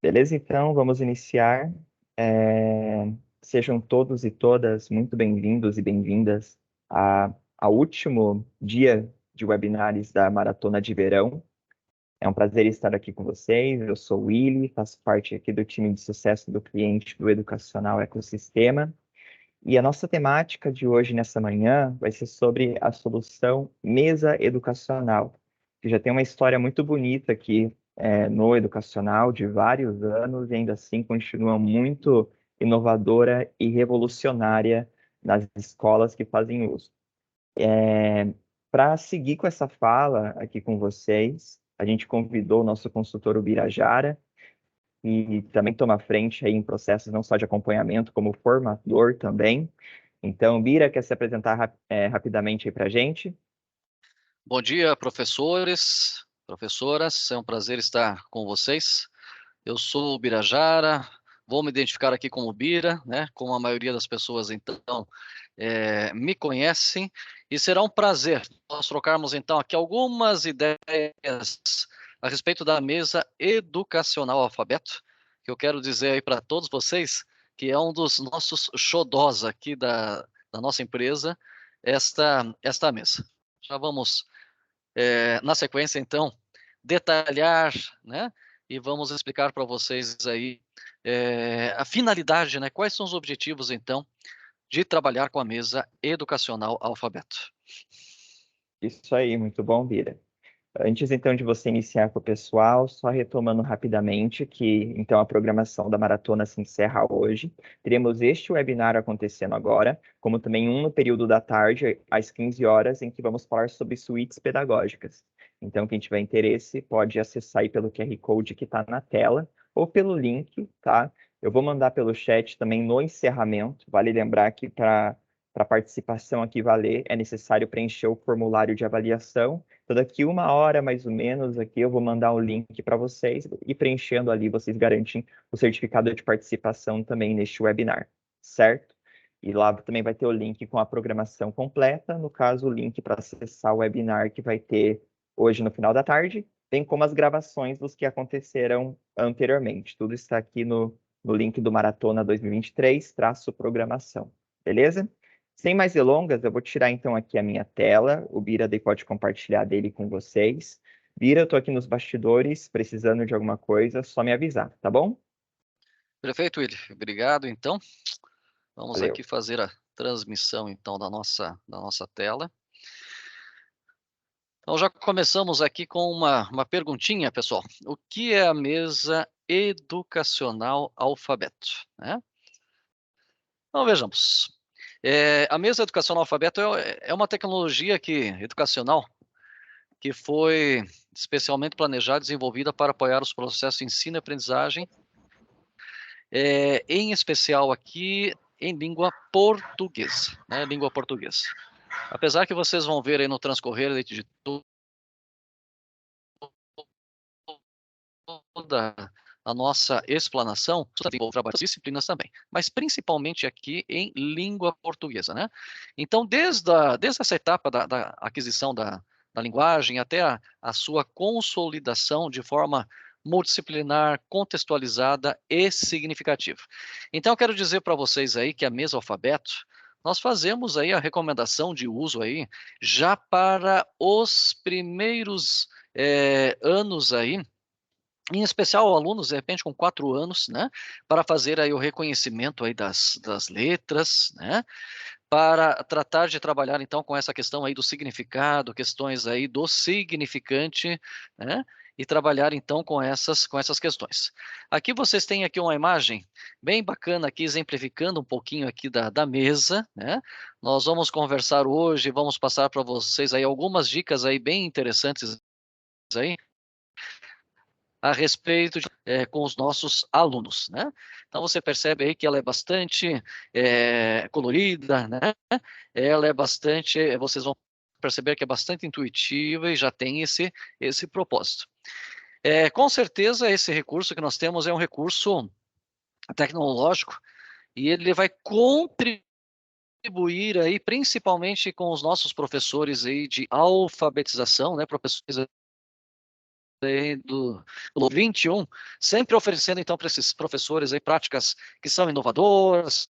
Beleza? Então, vamos iniciar. Sejam todos e todas muito bem-vindos e bem-vindas ao último dia de webinars da Maratona de Verão. É um prazer estar aqui com vocês. Eu sou o Willy, faço parte aqui do time de sucesso do cliente do Educacional Ecossistema. E a nossa temática de hoje, nessa manhã, vai ser sobre a solução Mesa Educacional, que já tem uma história muito bonita aqui no educacional, de vários anos, e ainda assim continua muito inovadora e revolucionária nas escolas que fazem uso. Para seguir com essa fala aqui com vocês, a gente convidou o nosso consultor Ubirajara, e também toma frente aí em processos não só de acompanhamento, como formador também. Então, Bira, quer se apresentar rapidamente aí para a gente? Bom dia, professores, professoras, é um prazer estar com vocês. Eu sou o Birajara, vou me identificar aqui como Bira, né? Como a maioria das pessoas, então, me conhecem, e será um prazer nós trocarmos, então, aqui algumas ideias a respeito da mesa educacional alfabeto, que eu quero dizer aí para todos vocês que é um dos nossos xodós aqui da nossa empresa, esta mesa. Já vamos na sequência, então, detalhar, né? E vamos explicar para vocês aí a finalidade, né? Quais são os objetivos, então, de trabalhar com a mesa educacional alfabeto. Isso aí, muito bom, Bira. Antes, então, de você iniciar com o pessoal, só retomando rapidamente que, então, a programação da maratona se encerra hoje. Teremos este webinar acontecendo agora, como também um no período da tarde, às 15 horas, em que vamos falar sobre suítes pedagógicas. Então, quem tiver interesse, pode acessar aí pelo QR Code que está na tela, ou pelo link, tá? Eu vou mandar pelo chat também no encerramento. Vale lembrar que para participação aqui valer, é necessário preencher o formulário de avaliação. Então, daqui uma hora, mais ou menos, aqui eu vou mandar o link para vocês e preenchendo ali, vocês garantem o certificado de participação também neste webinar, certo? E lá também vai ter o link com a programação completa, no caso, o link para acessar o webinar que vai ter hoje no final da tarde, bem como as gravações dos que aconteceram anteriormente. Tudo está aqui no link do Maratona 2023-programação, beleza? Sem mais delongas, eu vou tirar então aqui a minha tela. O Bira daí pode compartilhar dele com vocês. Bira, eu tô aqui nos bastidores, precisando de alguma coisa, só me avisar, tá bom? Perfeito, Willi. Obrigado, então. Vamos Valeu. aqui fazer a transmissão, então, da nossa tela. Então, já começamos aqui com uma perguntinha, pessoal. O que é a mesa educacional alfabeto, né? Então, vejamos. A mesa educacional alfabeto é uma tecnologia educacional que foi especialmente planejada e desenvolvida para apoiar os processos de ensino e aprendizagem, em especial aqui em língua portuguesa, né? Língua portuguesa. Apesar que vocês vão ver aí no transcorrer de toda a nossa explanação, vou trabalhar disciplinas também, mas principalmente aqui em língua portuguesa, né? Então, desde essa etapa da aquisição da linguagem até a sua consolidação de forma multidisciplinar, contextualizada e significativa. Então, eu quero dizer para vocês aí que a mesa alfabeto, nós fazemos aí a recomendação de uso aí já para os primeiros anos aí, em especial alunos, de repente, com 4 anos, né, para fazer aí o reconhecimento aí das letras, né, para tratar de trabalhar, então, com essa questão aí do significado, questões aí do significante, né, e trabalhar, então, com essas questões. Aqui vocês têm aqui uma imagem bem bacana aqui, exemplificando um pouquinho aqui da mesa, né, nós vamos conversar hoje, vamos passar para vocês aí algumas dicas aí bem interessantes aí, a respeito com os nossos alunos, né? Então você percebe aí que ela é bastante colorida, né? Ela é bastante, vocês vão perceber que é bastante intuitiva e já tem esse propósito. Com certeza esse recurso que nós temos é um recurso tecnológico e ele vai contribuir aí principalmente com os nossos professores aí de alfabetização, né? Professores do 21, sempre oferecendo então para esses professores aí práticas que são inovadoras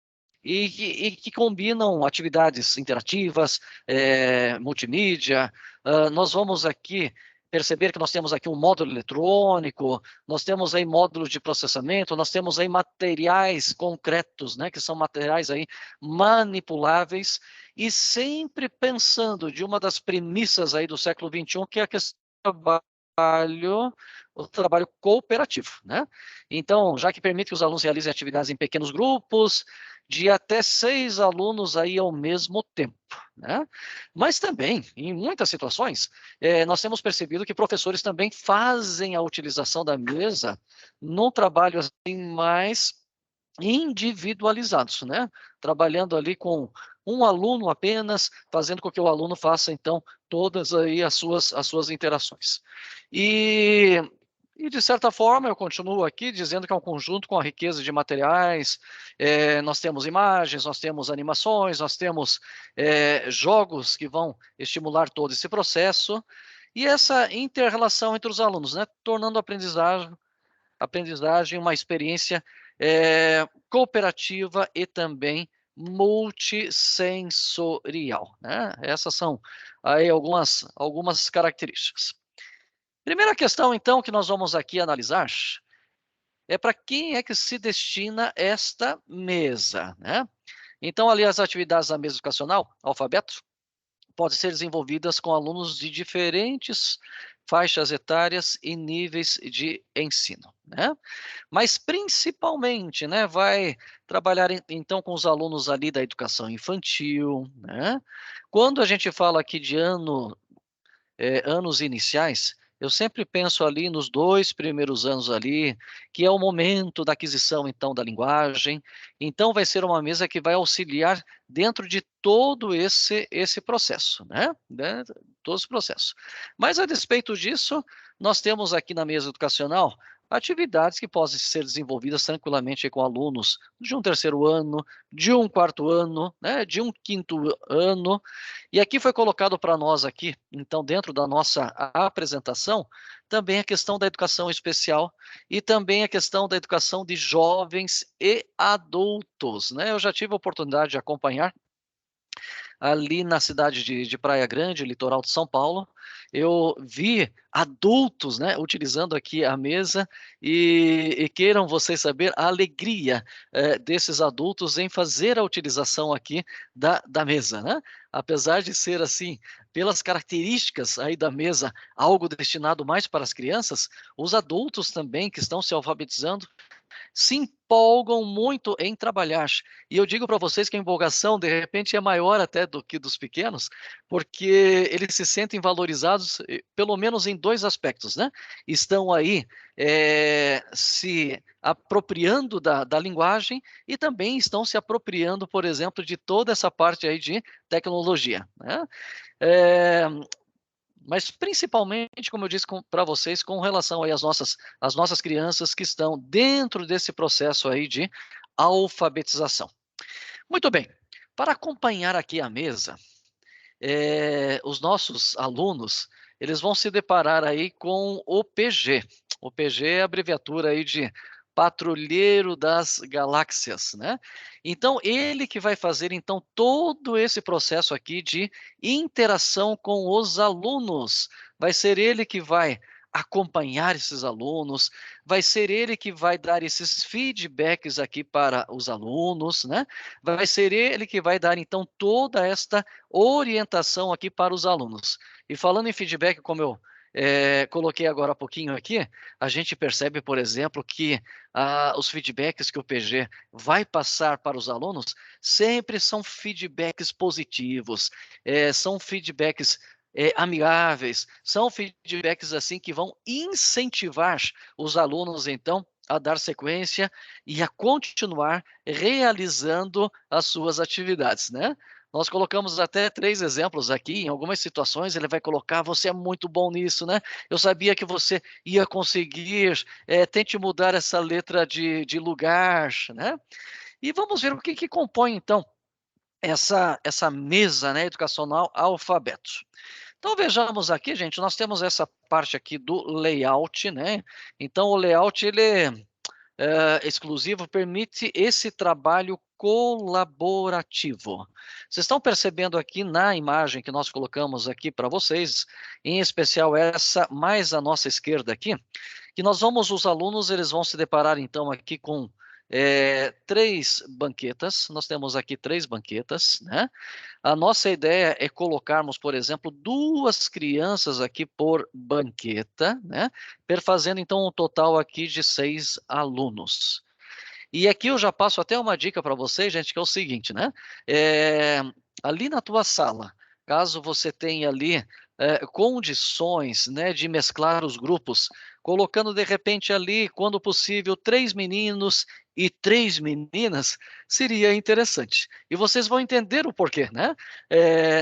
e que combinam atividades interativas, multimídia. Nós vamos aqui perceber que nós temos aqui um módulo eletrônico, nós temos aí módulos de processamento, nós temos aí materiais concretos, né, que são materiais aí manipuláveis, e sempre pensando de uma das premissas aí do século XXI, que é a questão do o trabalho cooperativo, né? Então, já que permite que os alunos realizem atividades em pequenos grupos, de até 6 alunos aí ao mesmo tempo, né? Mas também, em muitas situações, nós temos percebido que professores também fazem a utilização da mesa num trabalho assim mais individualizados, né? Trabalhando ali com um aluno apenas, fazendo com que o aluno faça, então, todas aí as suas interações. E, de certa forma, eu continuo aqui dizendo que é um conjunto com a riqueza de materiais, nós temos imagens, nós temos animações, nós temos jogos que vão estimular todo esse processo, e essa inter-relação entre os alunos, né? Tornando a aprendizagem uma experiência cooperativa e também multissensorial, né? Essas são aí algumas características. Primeira questão, então, que nós vamos aqui analisar é para quem é que se destina esta mesa, né? Então, ali as atividades da mesa educacional, alfabeto, podem ser desenvolvidas com alunos de diferentes faixas etárias e níveis de ensino, né? Mas principalmente, né, vai trabalhar então com os alunos ali da educação infantil, né? Quando a gente fala aqui de anos iniciais, eu sempre penso ali nos 2 primeiros anos ali, que é o momento da aquisição, então, da linguagem. Então, vai ser uma mesa que vai auxiliar dentro de todo esse processo, né? Todo esse processo. Mas, a despeito disso, nós temos aqui na mesa educacional atividades que podem ser desenvolvidas tranquilamente com alunos de um 3º ano, de um 4º ano, né, de um 5º ano. E aqui foi colocado para nós aqui, então, dentro da nossa apresentação, também a questão da educação especial e também a questão da educação de jovens e adultos, né? Eu já tive a oportunidade de acompanhar ali na cidade de Praia Grande, litoral de São Paulo, eu vi adultos, né, utilizando aqui a mesa e queiram vocês saber a alegria desses adultos em fazer a utilização aqui da mesa, né? Apesar de ser assim, pelas características aí da mesa, algo destinado mais para as crianças, os adultos também que estão se alfabetizando se empolgam muito em trabalhar. E eu digo para vocês que a empolgação, de repente, é maior até do que dos pequenos, porque eles se sentem valorizados, pelo menos em 2 aspectos, né? Estão aí se apropriando da linguagem e também estão se apropriando, por exemplo, de toda essa parte aí de tecnologia, né? Mas principalmente, como eu disse para vocês, com relação aí às nossas crianças que estão dentro desse processo aí de alfabetização. Muito bem, para acompanhar aqui a mesa, os nossos alunos, eles vão se deparar aí com o PG. O PG é a abreviatura aí de Patrulheiro das Galáxias, né? Então, ele que vai fazer, então, todo esse processo aqui de interação com os alunos. Vai ser ele que vai acompanhar esses alunos, vai ser ele que vai dar esses feedbacks aqui para os alunos, né? Vai ser ele que vai dar, então, toda esta orientação aqui para os alunos. E falando em feedback, como eu coloquei agora há pouquinho aqui, a gente percebe, por exemplo, que os feedbacks que o PG vai passar para os alunos sempre são feedbacks positivos, são feedbacks amigáveis, são feedbacks assim que vão incentivar os alunos, então, a dar sequência e a continuar realizando as suas atividades, né? Nós colocamos até 3 exemplos aqui, em algumas situações ele vai colocar, você é muito bom nisso, né? Eu sabia que você ia conseguir, tente mudar essa letra de lugar, né? E vamos ver o que compõe, então, essa mesa, né, educacional alfabeto. Então vejamos aqui, gente, nós temos essa parte aqui do layout, né? Então o layout ele exclusivo permite esse trabalho colaborativo. Vocês estão percebendo aqui na imagem que nós colocamos aqui para vocês, em especial essa mais à nossa esquerda aqui, que nós vamos, os alunos, eles vão se deparar então aqui com 3 banquetas. Nós temos aqui 3 banquetas, né? A nossa ideia é colocarmos, por exemplo, 2 crianças aqui por banqueta, né? Fazendo então um total aqui de 6 alunos. E aqui eu já passo até uma dica para vocês, gente, que é o seguinte, né? Ali na tua sala, caso você tenha ali condições, né, de mesclar os grupos, colocando de repente ali, quando possível, 3 meninos e 3 meninas, seria interessante. E vocês vão entender o porquê, né?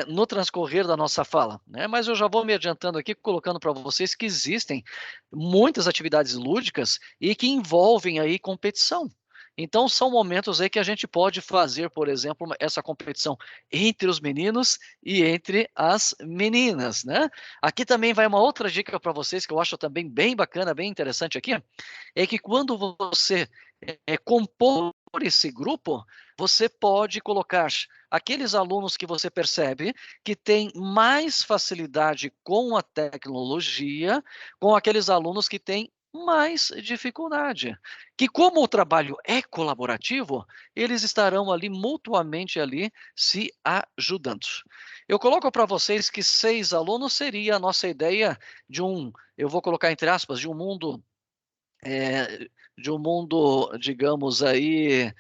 No transcorrer da nossa fala, né? Mas eu já vou me adiantando aqui, colocando para vocês que existem muitas atividades lúdicas e que envolvem aí competição. Então, são momentos aí que a gente pode fazer, por exemplo, essa competição entre os meninos e entre as meninas, né? Aqui também vai uma outra dica para vocês que eu acho também bem bacana, bem interessante aqui, é que quando você compor esse grupo, você pode colocar aqueles alunos que você percebe que têm mais facilidade com a tecnologia, com aqueles alunos que têm mais dificuldade. Que como o trabalho é colaborativo, eles estarão ali mutuamente ali se ajudando. Eu coloco para vocês que 6 alunos seria a nossa ideia de eu vou colocar entre aspas, de um mundo, digamos aí,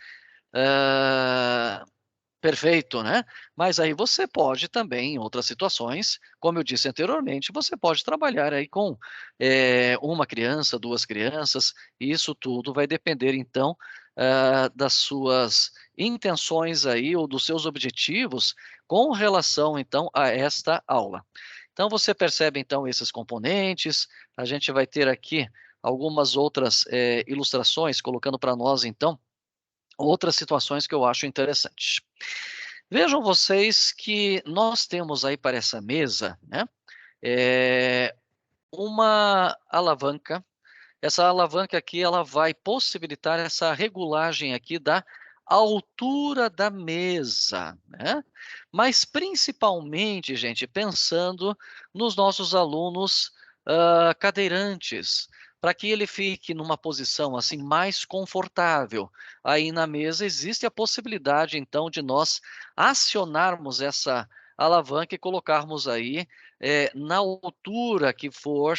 ah, perfeito, né? Mas aí você pode também, em outras situações, como eu disse anteriormente, você pode trabalhar aí com uma criança, 2 crianças, e isso tudo vai depender, então, das suas intenções aí, ou dos seus objetivos com relação, então, a esta aula. Então, você percebe, então, esses componentes, a gente vai ter aqui algumas outras ilustrações, colocando para nós, então, outras situações que eu acho interessantes. Vejam vocês que nós temos aí para essa mesa, né, uma alavanca. Essa alavanca aqui, ela vai possibilitar essa regulagem aqui da altura da mesa, né? Mas principalmente, gente, pensando nos nossos alunos cadeirantes, para que ele fique numa posição assim mais confortável. Aí na mesa existe a possibilidade, então, de nós acionarmos essa alavanca e colocarmos aí na altura que for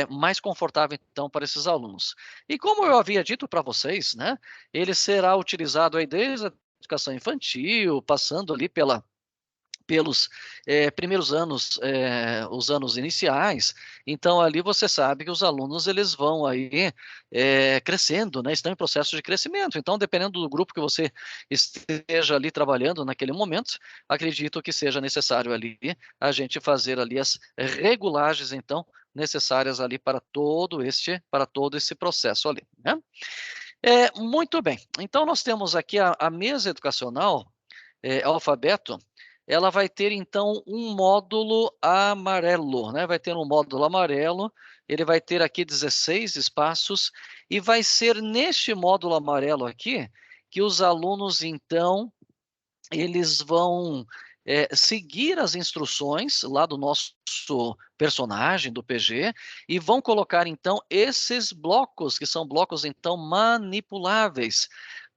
mais confortável, então, para esses alunos. E como eu havia dito para vocês, né, ele será utilizado aí desde a educação infantil, passando ali pelos primeiros anos, os anos iniciais. Então, ali você sabe que os alunos eles vão aí crescendo, né? Estão em processo de crescimento. Então, dependendo do grupo que você esteja ali trabalhando naquele momento, acredito que seja necessário ali a gente fazer ali as regulagens, então, necessárias ali para todo esse processo ali, né? Muito bem. Então, nós temos aqui a mesa educacional, alfabeto, ela vai ter então um módulo amarelo, né? Vai ter um módulo amarelo, ele vai ter aqui 16 espaços, e vai ser neste módulo amarelo aqui que os alunos, então, eles vão seguir as instruções lá do nosso personagem, do PG, e vão colocar, então, esses blocos, que são blocos, então, manipuláveis,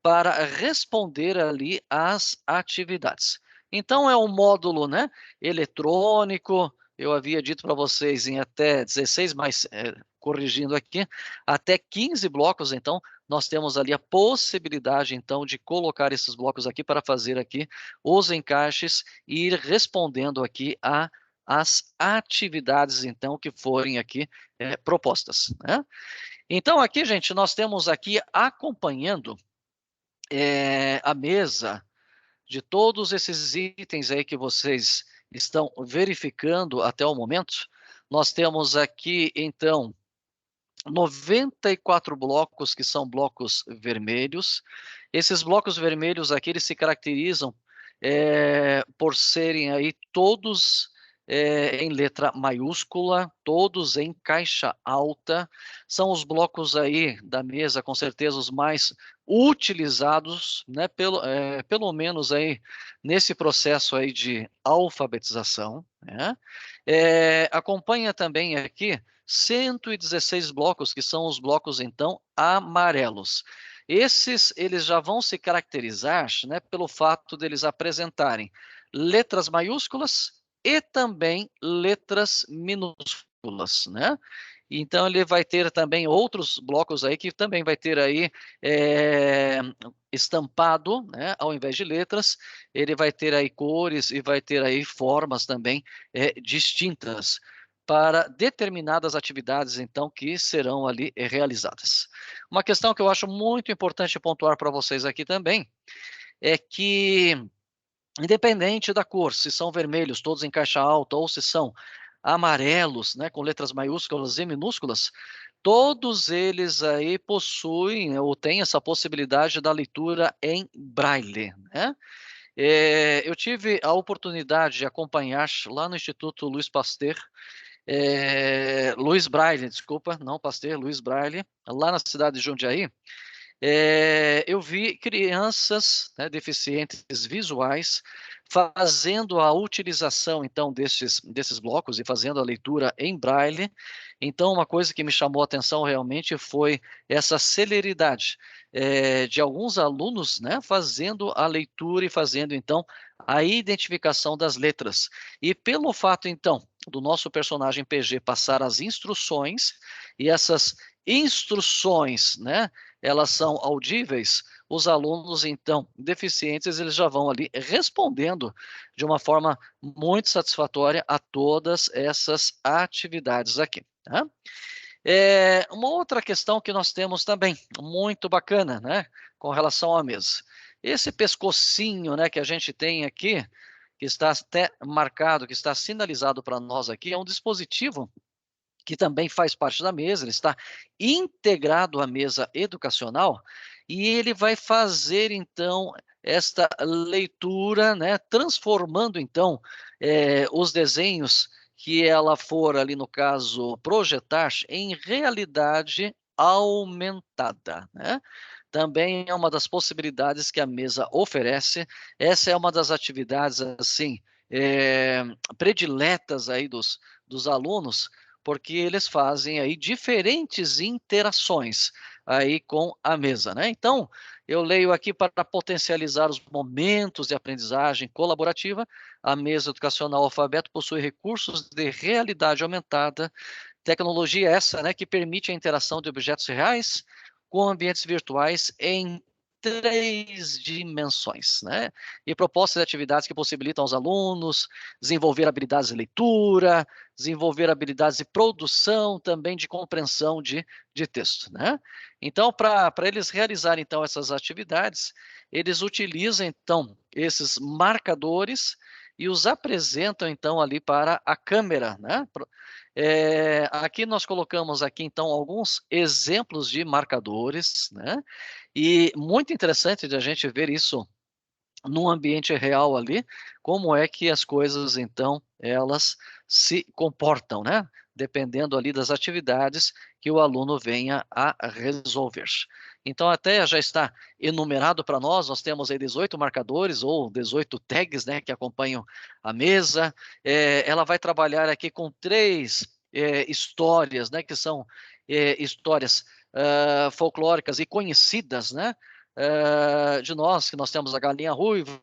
para responder ali às atividades. Então, é um módulo, né, eletrônico, eu havia dito para vocês em até 16, mas corrigindo aqui, até 15 blocos, então, nós temos ali a possibilidade, então, de colocar esses blocos aqui para fazer aqui os encaixes e ir respondendo aqui as atividades, então, que forem aqui propostas, né? Então, aqui, gente, nós temos aqui acompanhando a mesa de todos esses itens aí que vocês estão verificando até o momento. Nós temos aqui, então, 94 blocos que são blocos vermelhos. Esses blocos vermelhos aqui, eles se caracterizam por serem aí todos em letra maiúscula, todos em caixa alta. São os blocos aí da mesa, com certeza, os mais utilizados, né, pelo menos aí nesse processo aí de alfabetização, né? Acompanha também aqui 116 blocos, que são os blocos, então, amarelos. Esses, eles já vão se caracterizar, né, pelo fato deles apresentarem letras maiúsculas e também letras minúsculas, né? Então, ele vai ter também outros blocos aí que também vai ter aí estampado, né? Ao invés de letras, ele vai ter aí cores e vai ter aí formas também distintas para determinadas atividades, então, que serão ali realizadas. Uma questão que eu acho muito importante pontuar para vocês aqui também é que, independente da cor, se são vermelhos, todos em caixa alta, ou se são amarelos, né, com letras maiúsculas e minúsculas, todos eles aí possuem, né, ou têm essa possibilidade da leitura em braille, né? Eu tive a oportunidade de acompanhar lá no Instituto Luiz Pasteur, Luiz Braille, desculpa, não Pasteur, Luiz Braille, lá na cidade de Jundiaí. Eu vi crianças, né, deficientes visuais fazendo a utilização, então, desses blocos e fazendo a leitura em braille. Então, uma coisa que me chamou a atenção realmente foi essa celeridade de alguns alunos, né, fazendo a leitura e fazendo, então, a identificação das letras. E pelo fato, então, do nosso personagem PG passar as instruções, e essas instruções, né, elas são audíveis, os alunos, então, deficientes, eles já vão ali respondendo de uma forma muito satisfatória a todas essas atividades aqui. Tá? Uma outra questão que nós temos também, muito bacana, né, com relação à mesa. Esse pescocinho, né, que a gente tem aqui, que está até marcado, que está sinalizado para nós aqui, é um dispositivo que também faz parte da mesa, ele está integrado à mesa educacional, e ele vai fazer, então, esta leitura, né, transformando, então, os desenhos que ela for, ali no caso, projetar em realidade aumentada, né? Também é uma das possibilidades que a mesa oferece. Essa é uma das atividades, assim, prediletas aí dos alunos, porque eles fazem aí diferentes interações aí com a mesa, né? Então, eu leio aqui para potencializar os momentos de aprendizagem colaborativa, a mesa educacional Alfabeto possui recursos de realidade aumentada, tecnologia essa, né, que permite a interação de objetos reais com ambientes virtuais em 3 dimensões, né? E propostas de atividades que possibilitam aos alunos desenvolver habilidades de leitura, desenvolver habilidades de produção, também de compreensão de texto, né? Então, para eles realizarem, então, essas atividades, eles utilizam, então, esses marcadores e os apresentam, então, ali para a câmera, né? Aqui nós colocamos aqui, então, alguns exemplos de marcadores, né? E muito interessante de a gente ver isso num ambiente real ali, como é que as coisas, então, elas se comportam, né? Dependendo ali das atividades que o aluno venha a resolver. Então, até já está enumerado para nós temos aí 18 marcadores ou 18 tags, né, que acompanham a mesa. Ela vai trabalhar aqui com 3 histórias, né, que são histórias folclóricas e conhecidas, né? De nós, que nós temos a galinha ruiva,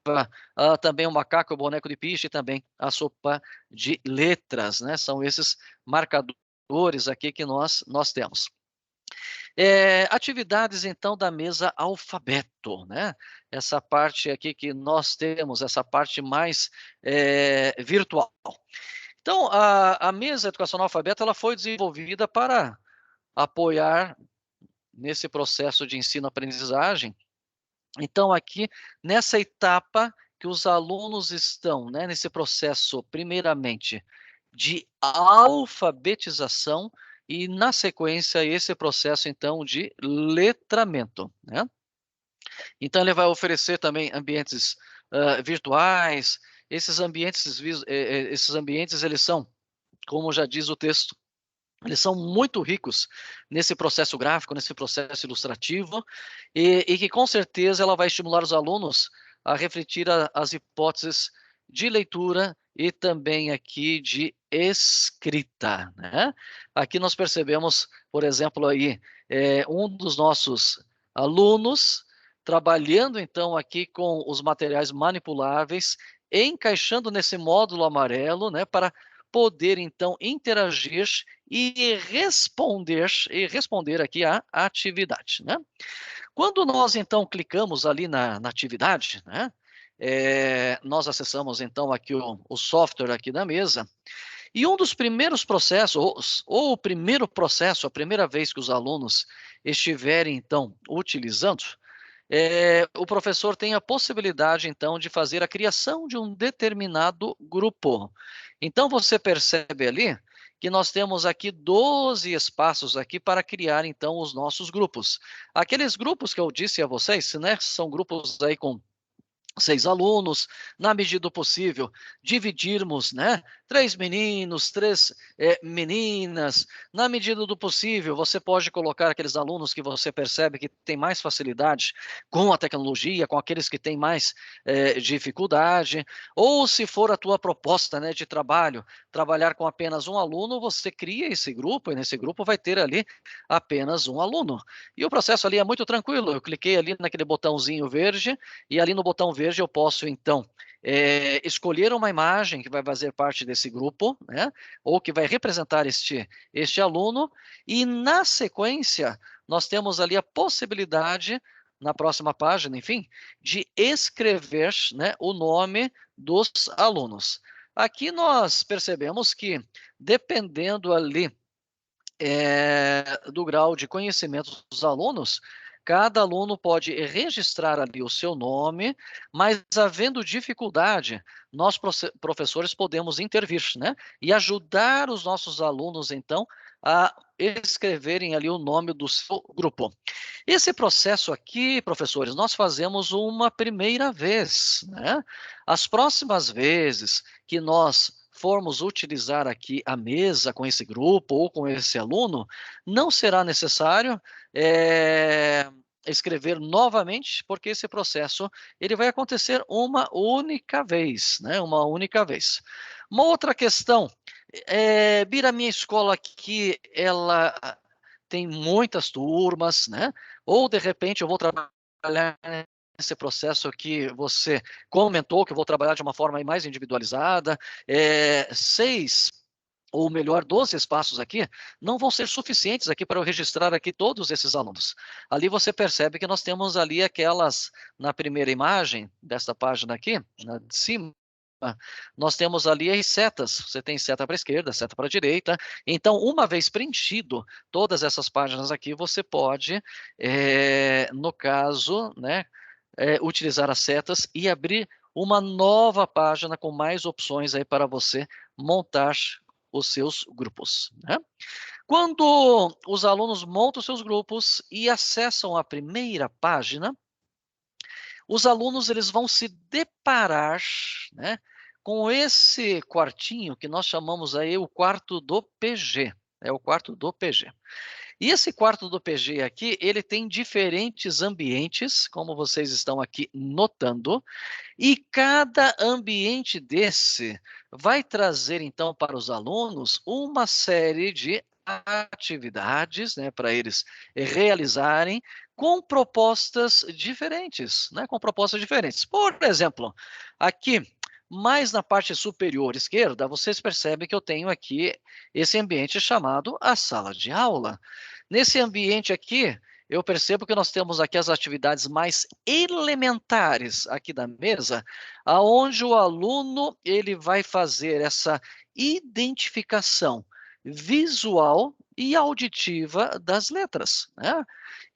também o macaco, o boneco de piche e também a sopa de letras, né? São esses marcadores aqui que nós temos. Atividades, então, da mesa alfabeto, né? Essa parte aqui que nós temos, essa parte mais virtual. Então, a mesa educacional alfabeto, ela foi desenvolvida para apoiar nesse processo de ensino-aprendizagem. Então, aqui, nessa etapa que os alunos estão, né, nesse processo, primeiramente, de alfabetização e, na sequência, esse processo, então, de letramento, né? Então, ele vai oferecer também ambientes virtuais esses ambientes, eles são, como já diz o texto, eles são muito ricos nesse processo gráfico, nesse processo ilustrativo, e que com certeza ela vai estimular os alunos a refletir as hipóteses de leitura e também aqui de escrita, né? Aqui nós percebemos, por exemplo, aí, um dos nossos alunos trabalhando então aqui com os materiais manipuláveis, encaixando nesse módulo amarelo, né, para poder então interagir e responder aqui à atividade, né? Quando nós então clicamos ali na atividade, né? Nós acessamos então aqui o software aqui da mesa, e um dos primeiros processos, ou o primeiro processo, a primeira vez que os alunos estiverem então utilizando, o professor tem a possibilidade, então, de fazer a criação de um determinado grupo. Então, você percebe ali que nós temos aqui 12 espaços aqui para criar, então, os nossos grupos. Aqueles grupos que eu disse a vocês, né, são grupos aí com 6 alunos, na medida do possível, dividirmos, né? 3 meninos, 3 meninas. Na medida do possível, você pode colocar aqueles alunos que você percebe que tem mais facilidade com a tecnologia, com aqueles que têm mais dificuldade. Ou se for a tua proposta, né, de trabalho, trabalhar com apenas um aluno, você cria esse grupo, e nesse grupo vai ter ali apenas um aluno. E o processo ali é muito tranquilo. Eu cliquei ali naquele botãozinho verde, e ali no botão verde eu posso, então, escolher uma imagem que vai fazer parte desse grupo, né? Ou que vai representar este aluno, e na sequência nós temos ali a possibilidade, na próxima página, enfim, de escrever, né, o nome dos alunos. Aqui nós percebemos que, dependendo ali do grau de conhecimento dos alunos, cada aluno pode registrar ali o seu nome, mas havendo dificuldade, nós professores podemos intervir, né? E ajudar os nossos alunos, então, a escreverem ali o nome do seu grupo. Esse processo aqui, professores, nós fazemos uma primeira vez, né? As próximas vezes que nós formos utilizar aqui a mesa com esse grupo ou com esse aluno, não será necessário escrever novamente, porque esse processo ele vai acontecer uma única vez, né? Uma única vez. Uma outra questão, Bira, minha escola aqui, ela tem muitas turmas, né? Ou de repente eu vou trabalhar nesse processo que você comentou, que eu vou trabalhar de uma forma mais individualizada, 6 ou melhor, 12 espaços aqui, não vão ser suficientes aqui para eu registrar aqui todos esses alunos. Ali você percebe que nós temos ali aquelas, na primeira imagem desta página aqui, de cima, nós temos ali as setas. Você tem seta para a esquerda, seta para a direita. Então, uma vez preenchido todas essas páginas aqui, você pode, no caso, né, utilizar as setas e abrir uma nova página com mais opções aí para você montar os seus grupos, né? Quando os alunos montam seus grupos e acessam a primeira página, os alunos eles vão se deparar, né, com esse quartinho que nós chamamos aí o quarto do PG. É o quarto do PG. E esse quarto do PG aqui, ele tem diferentes ambientes, como vocês estão aqui notando, e cada ambiente desse vai trazer, então, para os alunos uma série de atividades, né, para eles realizarem com propostas diferentes, né, com propostas diferentes. Por exemplo, aqui, mais na parte superior esquerda, vocês percebem que eu tenho aqui esse ambiente chamado a sala de aula. Nesse ambiente aqui, eu percebo que nós temos aqui as atividades mais elementares aqui da mesa, aonde o aluno ele vai fazer essa identificação visual e auditiva das letras, né?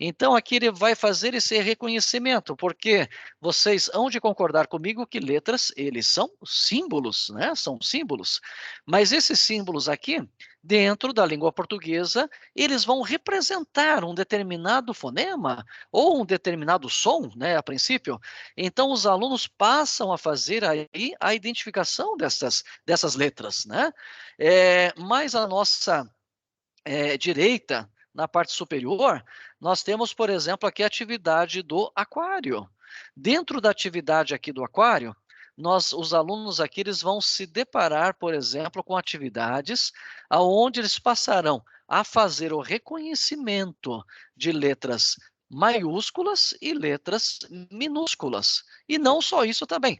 Então, aqui ele vai fazer esse reconhecimento, porque vocês hão de concordar comigo que letras, eles são símbolos, né? São símbolos. Mas esses símbolos aqui, dentro da língua portuguesa, eles vão representar um determinado fonema ou um determinado som, né, a princípio. Então, os alunos passam a fazer aí a identificação dessas letras, né? Mas a nossa direita, na parte superior, nós temos, por exemplo, aqui a atividade do aquário. Dentro da atividade aqui do aquário, os alunos aqui eles vão se deparar, por exemplo, com atividades onde eles passarão a fazer o reconhecimento de letras maiúsculas e letras minúsculas. E não só isso também.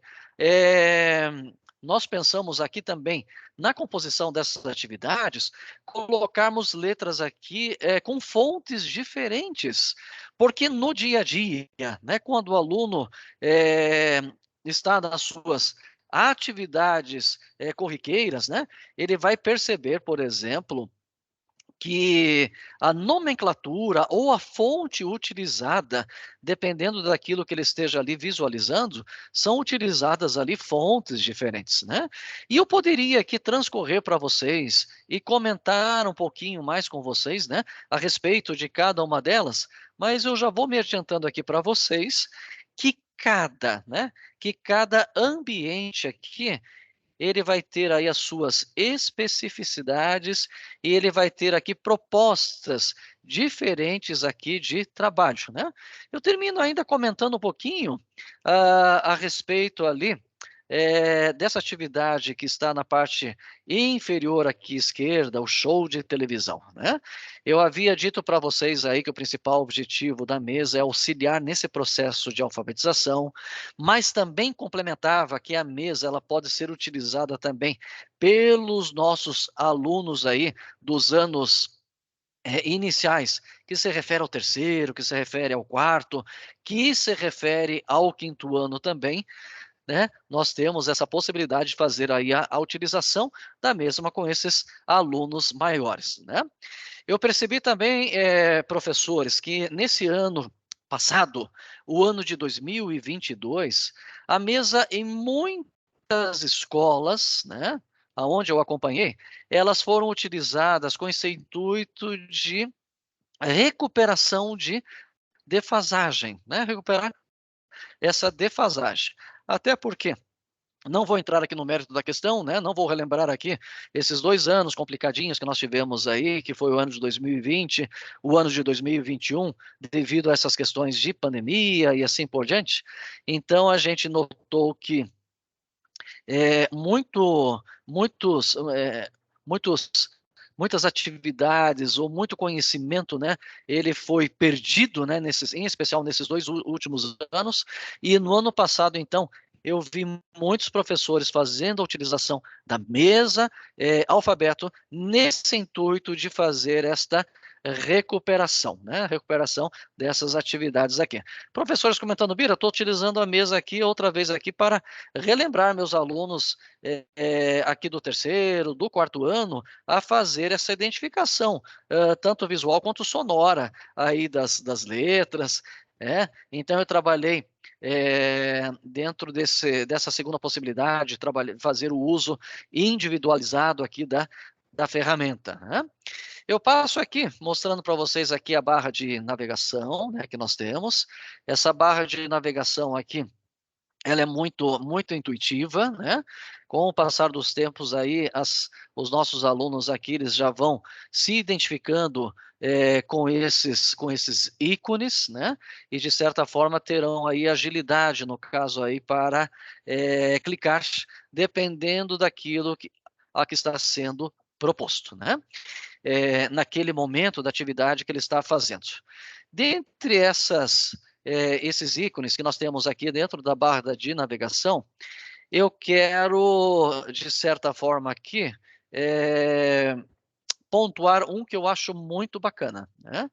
Nós pensamos aqui também, na composição dessas atividades, colocarmos letras aqui com fontes diferentes, porque no dia a dia, né, quando o aluno está nas suas atividades corriqueiras, né, ele vai perceber, por exemplo, que a nomenclatura ou a fonte utilizada, dependendo daquilo que ele esteja ali visualizando, são utilizadas ali fontes diferentes, né? E eu poderia aqui transcorrer para vocês e comentar um pouquinho mais com vocês, né, a respeito de cada uma delas, mas eu já vou me adiantando aqui para vocês que cada ambiente aqui ele vai ter aí as suas especificidades e ele vai ter aqui propostas diferentes aqui de trabalho, né? Eu termino ainda comentando um pouquinho a respeito ali dessa atividade que está na parte inferior aqui esquerda, o show de televisão, né? Eu havia dito para vocês aí que o principal objetivo da mesa é auxiliar nesse processo de alfabetização, mas também complementava que a mesa ela pode ser utilizada também pelos nossos alunos aí dos anos iniciais, que se refere ao terceiro, que se refere ao quarto, que se refere ao quinto ano também, né? Nós temos essa possibilidade de fazer aí a utilização da mesma com esses alunos maiores, né? Eu percebi também, professores, que nesse ano passado, o ano de 2022, a mesa em muitas escolas, né, aonde eu acompanhei, elas foram utilizadas com esse intuito de recuperação de defasagem, né, recuperar essa defasagem. Até porque não vou entrar aqui no mérito da questão, né? Não vou relembrar aqui esses 2 anos complicadinhos que nós tivemos aí, que foi o ano de 2020, o ano de 2021, devido a essas questões de pandemia e assim por diante. Então, a gente notou que muitos, muitos, muitas atividades ou muito conhecimento, né, ele foi perdido, né, em especial nesses 2 últimos anos, e no ano passado, então, eu vi muitos professores fazendo a utilização da mesa, alfabeto, nesse intuito de fazer esta recuperação, né? Recuperação dessas atividades aqui. Professores comentando, Bira, estou utilizando a mesa aqui, outra vez aqui, para relembrar meus alunos aqui do terceiro, do quarto ano, a fazer essa identificação, tanto visual quanto sonora, aí das letras, Então, eu trabalhei dentro dessa segunda possibilidade, fazer o uso individualizado aqui da ferramenta, né? Eu passo aqui, mostrando para vocês aqui a barra de navegação, né, que nós temos. Essa barra de navegação aqui, ela é muito, muito intuitiva, né? Com o passar dos tempos aí, os nossos alunos aqui, eles já vão se identificando com esses ícones, né? E de certa forma terão aí agilidade, no caso aí, para clicar, dependendo daquilo a que está sendo proposto, né? Naquele momento da atividade que ele está fazendo. Dentre esses ícones que nós temos aqui dentro da barra de navegação, eu quero, de certa forma aqui, pontuar um que eu acho muito bacana, né?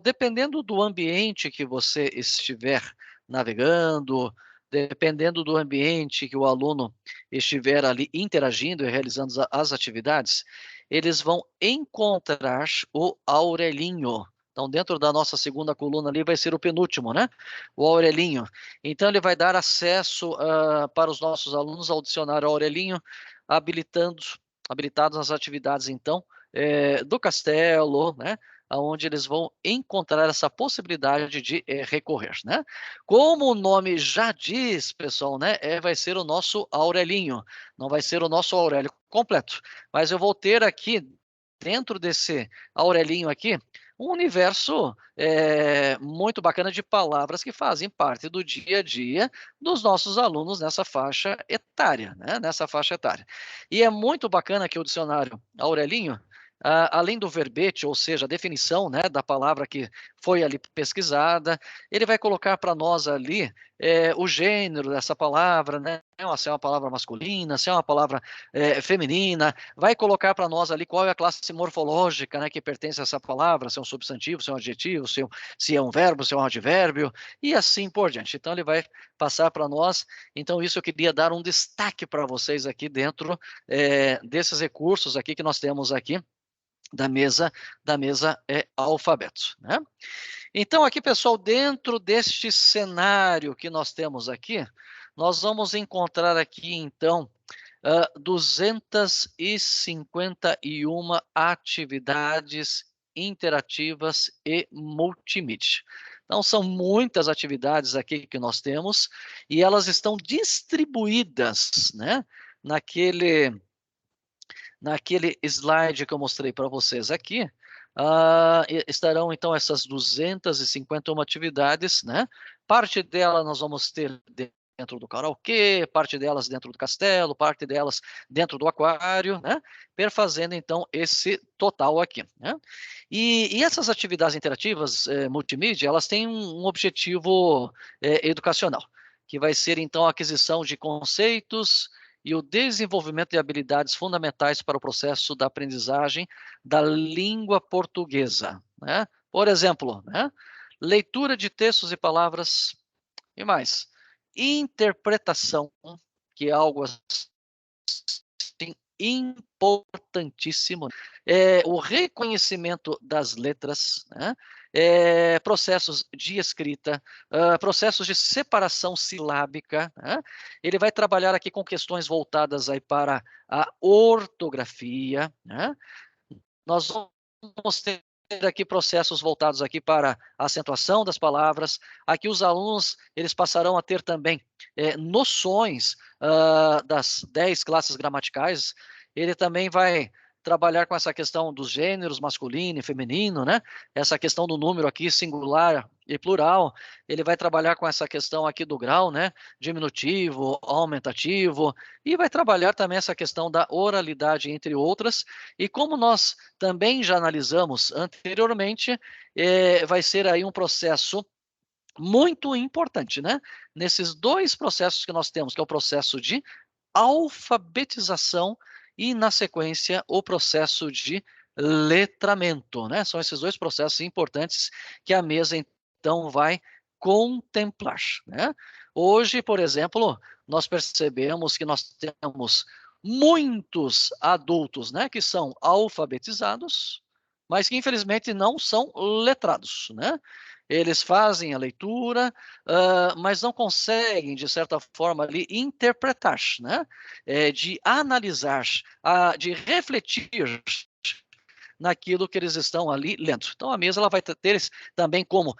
Dependendo do ambiente que você estiver navegando, dependendo do ambiente que o aluno estiver ali interagindo e realizando as atividades, eles vão encontrar o Aurelinho. Então, dentro da nossa segunda coluna ali vai ser o penúltimo, né? O Aurelinho. Então, ele vai dar acesso para os nossos alunos ao dicionário Aurelinho, habilitados nas atividades, então, do castelo, né? Onde eles vão encontrar essa possibilidade de recorrer, né? Como o nome já diz, pessoal, né? Vai ser o nosso Aurelinho, não vai ser o nosso Aurélio completo, mas eu vou ter aqui, dentro desse Aurelinho aqui, um universo muito bacana de palavras que fazem parte do dia a dia dos nossos alunos nessa faixa etária, né? Nessa faixa etária. E é muito bacana que o dicionário Aurelinho, além do verbete, ou seja, a definição, né, da palavra que foi ali pesquisada, ele vai colocar para nós ali o gênero dessa palavra, né, se é uma palavra masculina, se é uma palavra feminina, vai colocar para nós ali qual é a classe morfológica, né, que pertence a essa palavra, se é um substantivo, se é um adjetivo, se é um verbo, se é um advérbio, e assim por diante. Então, ele vai passar para nós. Então, isso eu queria dar um destaque para vocês aqui dentro desses recursos aqui que nós temos aqui, da mesa alfabeto, né? Então, aqui, pessoal, dentro deste cenário que nós temos aqui, nós vamos encontrar aqui, então, 251 atividades interativas e multimídia. Então, são muitas atividades aqui que nós temos, e elas estão distribuídas, né, naquele slide que eu mostrei para vocês aqui. Estarão, então, essas 251 atividades, né? Parte delas nós vamos ter dentro do karaokê, parte delas dentro do castelo, parte delas dentro do aquário, né? Perfazendo, então, esse total aqui, né? E essas atividades interativas multimídia, elas têm um objetivo educacional, que vai ser, então, a aquisição de conceitos e o desenvolvimento de habilidades fundamentais para o processo da aprendizagem da língua portuguesa, né? Por exemplo, né? Leitura de textos e palavras e mais. Interpretação, que é algo assim importantíssimo. O reconhecimento das letras, né? Processos de escrita, processos de separação silábica, né? Ele vai trabalhar aqui com questões voltadas aí para a ortografia, né? Nós vamos ter aqui processos voltados aqui para a acentuação das palavras. Aqui os alunos, eles passarão a ter também noções das 10 classes gramaticais. Ele também vai trabalhar com essa questão dos gêneros masculino e feminino, né? Essa questão do número aqui singular e plural. Ele vai trabalhar com essa questão aqui do grau, né? Diminutivo, aumentativo, e vai trabalhar também essa questão da oralidade, entre outras. E como nós também já analisamos anteriormente, vai ser aí um processo muito importante, né? Nesses dois processos que nós temos, que é o processo de alfabetização e, na sequência, o processo de letramento, né? São esses dois processos importantes que a mesa, então, vai contemplar, né? Hoje, por exemplo, nós percebemos que nós temos muitos adultos, né, que são alfabetizados, mas que infelizmente não são letrados, né? Eles fazem a leitura, mas não conseguem, de certa forma, ali, interpretar, né? De analisar, de refletir naquilo que eles estão ali lendo. Então, a mesa ela vai ter também como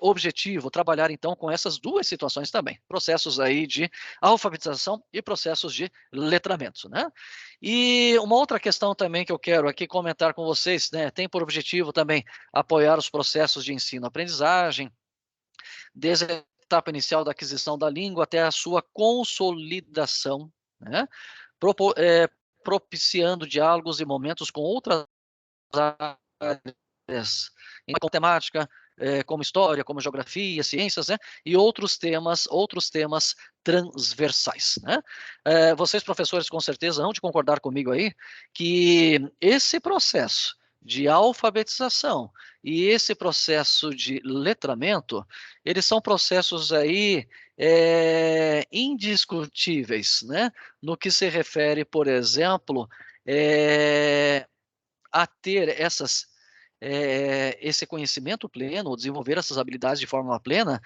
objetivo trabalhar, então, com essas duas situações também. Processos aí de alfabetização e processos de letramento, né? E uma outra questão também que eu quero aqui comentar com vocês, né? Tem por objetivo também apoiar os processos de ensino-aprendizagem, desde a etapa inicial da aquisição da língua até a sua consolidação, né? Propiciando diálogos e momentos com outras áreas, como temática, como história, como geografia, ciências, né? E outros temas transversais, né? Vocês, professores, com certeza hão de concordar comigo aí que esse processo de alfabetização e esse processo de letramento, eles são processos aí indiscutíveis, né? No que se refere, por exemplo, a ter esse conhecimento pleno, ou desenvolver essas habilidades de forma plena,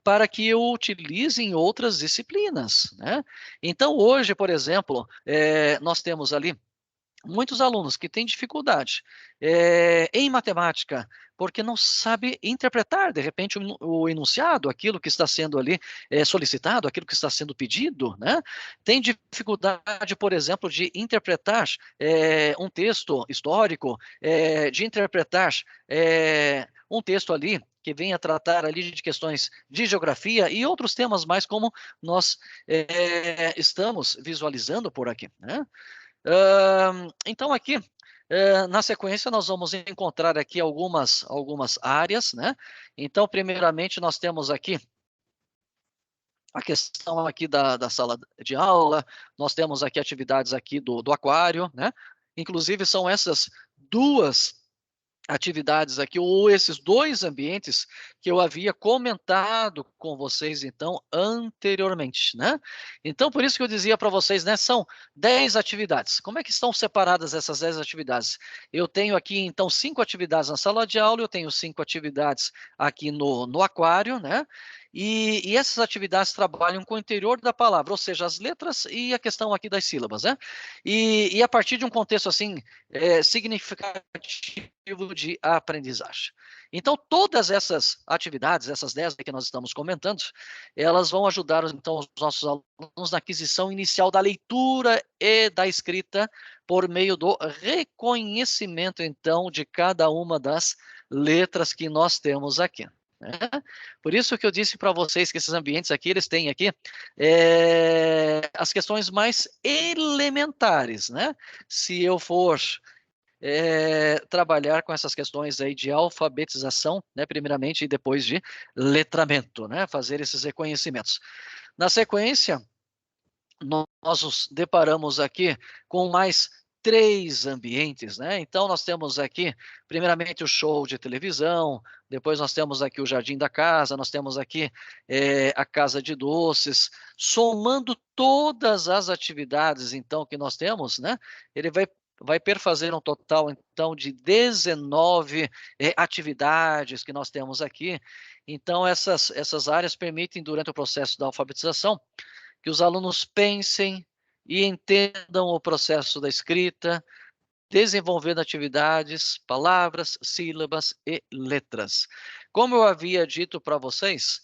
para que eu utilize em outras disciplinas, né? Então, hoje, por exemplo, nós temos ali muitos alunos que têm dificuldade em matemática, porque não sabe interpretar, de repente, o enunciado, aquilo que está sendo ali solicitado, aquilo que está sendo pedido, né? Tem dificuldade, por exemplo, de interpretar um texto histórico, de interpretar um texto ali que venha tratar ali de questões de geografia e outros temas mais como nós estamos visualizando por aqui, né? Então, aqui, na sequência, nós vamos encontrar aqui algumas áreas, né? Então, primeiramente, nós temos aqui a questão aqui da sala de aula, nós temos aqui atividades aqui do aquário, né? Inclusive, são essas duas atividades aqui, ou esses dois ambientes que eu havia comentado com vocês, então, anteriormente, né? Então, por isso que eu dizia para vocês, né, são 10 atividades. Como é que estão separadas essas 10 atividades? Eu tenho aqui, então, 5 atividades na sala de aula, eu tenho 5 atividades aqui no aquário, né? E essas atividades trabalham com o interior da palavra, ou seja, as letras e a questão aqui das sílabas, né? E a partir de um contexto, assim, significativo de aprendizagem. Então, todas essas atividades, essas 10 que nós estamos comentando, elas vão ajudar, então, os nossos alunos na aquisição inicial da leitura e da escrita por meio do reconhecimento, então, de cada uma das letras que nós temos aqui. Né? Por isso que eu disse para vocês que esses ambientes aqui, eles têm aqui as questões mais elementares, né? Se eu for trabalhar com essas questões aí de alfabetização, né, primeiramente, e depois de letramento, né, fazer esses reconhecimentos. Na sequência, nós nos deparamos aqui com mais 3 ambientes, né? Então, nós temos aqui, primeiramente, o show de televisão, depois nós temos aqui o jardim da casa, nós temos aqui a casa de doces, somando todas as atividades, então, que nós temos, né? Ele vai perfazer um total, então, de 19 atividades que nós temos aqui. Então, essas áreas permitem, durante o processo da alfabetização, que os alunos pensem e entendam o processo da escrita, desenvolvendo atividades, palavras, sílabas e letras. Como eu havia dito para vocês,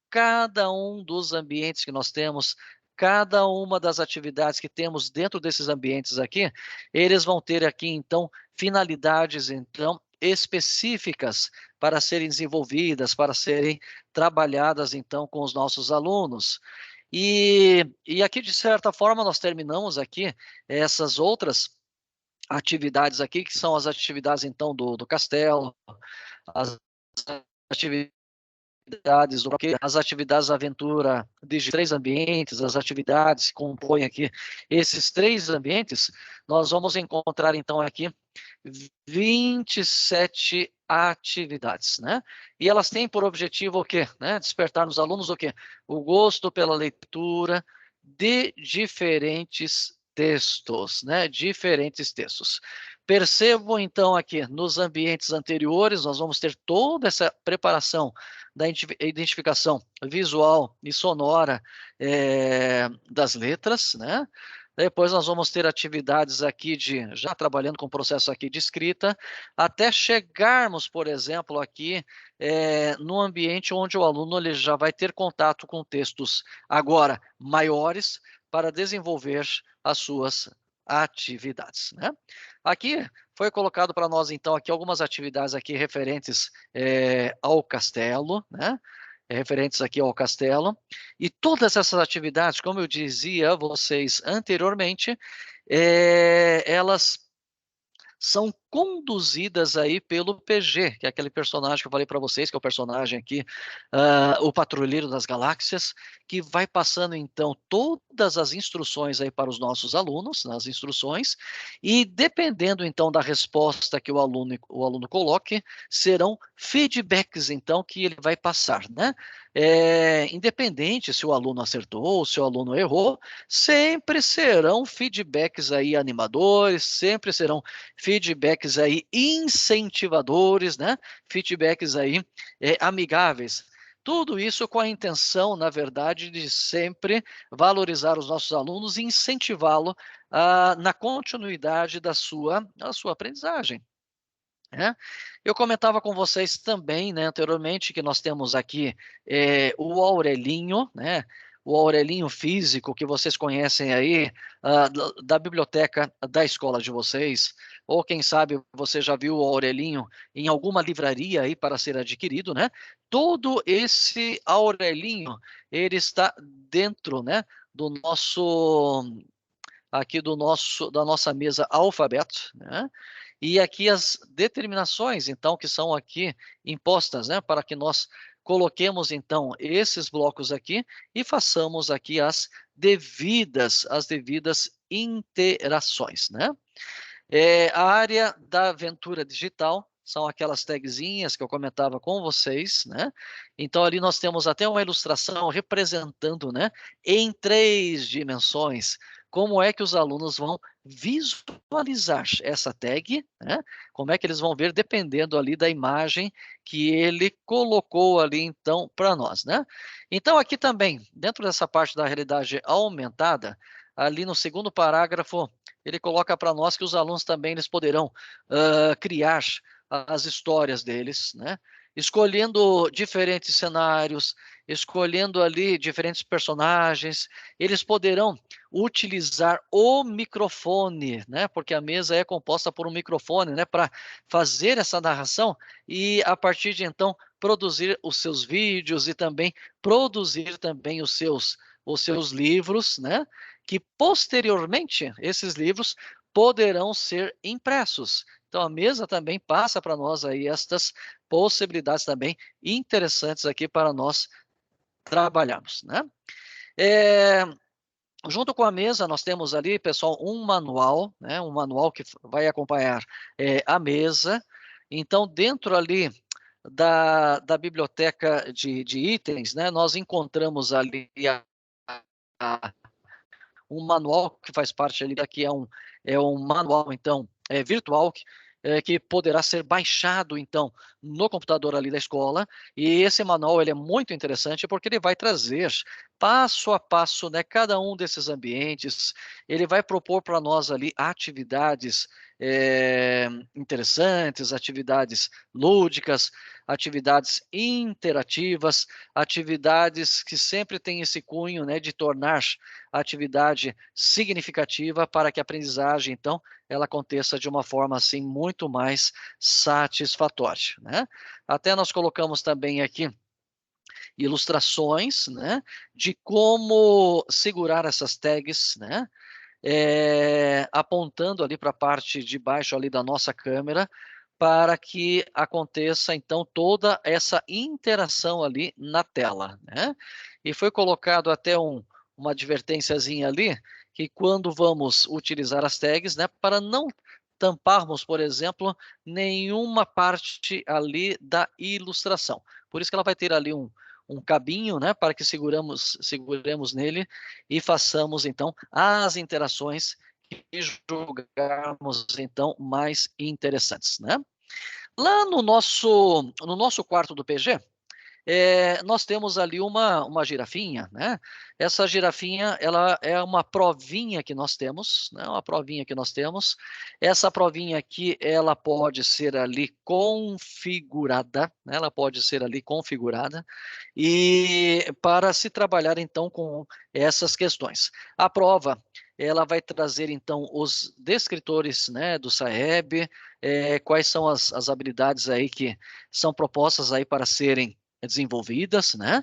cada um dos ambientes que nós temos, cada uma das atividades que temos dentro desses ambientes aqui, eles vão ter aqui, então, finalidades, então, específicas para serem desenvolvidas, para serem trabalhadas, então, com os nossos alunos. E aqui, de certa forma, nós terminamos aqui essas outras atividades aqui, que são as atividades, então, do castelo, as atividades as atividades da aventura de 3 ambientes, as atividades que compõem aqui esses 3 ambientes, nós vamos encontrar, então, aqui 27 atividades, né? E elas têm por objetivo o quê? Né? Despertar nos alunos o quê? O gosto pela leitura de diferentes textos, né? Diferentes textos. Percebam, então, aqui nos ambientes anteriores, nós vamos ter toda essa preparação da identificação visual e sonora das letras, né? Depois nós vamos ter atividades aqui já trabalhando com o processo aqui de escrita, até chegarmos, por exemplo, aqui no ambiente onde o aluno ele já vai ter contato com textos agora maiores para desenvolver as suas atividades, né? Aqui foi colocado para nós, então, aqui algumas atividades aqui referentes ao castelo, né? Referentes aqui ao castelo. E todas essas atividades, como eu dizia a vocês anteriormente, elas são conduzidas aí pelo PG, que é aquele personagem que eu falei para vocês, que é o personagem aqui, o Patrulheiro das Galáxias, que vai passando, então, todas as instruções aí para os nossos alunos, nas instruções, e dependendo, então, da resposta que o aluno coloque, serão feedbacks, então, que ele vai passar, né? Independente se o aluno acertou ou se o aluno errou, sempre serão feedbacks aí animadores, sempre serão feedbacks feedbacks aí incentivadores, né? Feedbacks aí amigáveis. Tudo isso com a intenção, na verdade, de sempre valorizar os nossos alunos e incentivá-lo na continuidade da sua aprendizagem. Né? Eu comentava com vocês também, né, anteriormente, que nós temos aqui o Aurelinho, né? O Aurelinho físico, que vocês conhecem aí, da biblioteca da escola de vocês, ou quem sabe você já viu o Aurelinho em alguma livraria aí para ser adquirido, né? Todo esse Aurelinho, ele está dentro, né, do nosso aqui da nossa mesa alfabeto, né? E aqui as determinações, então, que são aqui impostas, né, para que nós coloquemos, então, esses blocos aqui e façamos aqui as devidas interações, né? A área da aventura digital são aquelas tagzinhas que eu comentava com vocês, né? Então, ali nós temos até uma ilustração representando, né, em 3 dimensões, como é que os alunos vão visualizar essa tag, né? Como é que eles vão ver, dependendo ali da imagem que ele colocou ali, então, para nós, né? Então, aqui também, dentro dessa parte da realidade aumentada, ali no segundo parágrafo, ele coloca para nós que os alunos também eles poderão criar as histórias deles, né? Escolhendo diferentes cenários, escolhendo ali diferentes personagens, eles poderão utilizar o microfone, né? Porque a mesa é composta por um microfone, né? Para fazer essa narração e a partir de então produzir os seus vídeos e também produzir também os seus livros, né? Que posteriormente esses livros poderão ser impressos. Então a mesa também passa para nós aí estas possibilidades também interessantes aqui para nós trabalharmos, né? Junto com a mesa nós temos ali, pessoal, um manual, né? Um manual que vai acompanhar a mesa. Então dentro ali da biblioteca de itens, né? Nós encontramos ali um manual que faz parte ali daqui é um manual então virtual que poderá ser baixado então no computador ali da escola, e esse manual ele é muito interessante porque ele vai trazer passo a passo, né, cada um desses ambientes, ele vai propor para nós ali atividades interessantes, atividades lúdicas, atividades interativas, atividades que sempre têm esse cunho, né, de tornar a atividade significativa para que a aprendizagem, então, ela aconteça de uma forma, assim, muito mais satisfatória, né? Até nós colocamos também aqui ilustrações, né, de como segurar essas tags, né, apontando ali para a parte de baixo ali da nossa câmera, para que aconteça, então, toda essa interação ali na tela, né? E foi colocado até uma advertênciazinha ali, que quando vamos utilizar as tags, né, para não tamparmos, por exemplo, nenhuma parte ali da ilustração. Por isso que ela vai ter ali um cabinho, né, para que seguremos nele e façamos, então, as interações que julgarmos, então, mais interessantes, né? Lá no nosso quarto do PG, nós temos ali uma girafinha, né? Essa girafinha, ela é uma provinha que nós temos, né? Uma provinha que nós temos. Essa provinha aqui, ela pode ser ali configurada, né? Ela pode ser ali configurada e para se trabalhar então com essas questões. A prova, ela vai trazer então os descritores, né, do SAEB, quais são as habilidades aí que são propostas aí para serem desenvolvidas, né,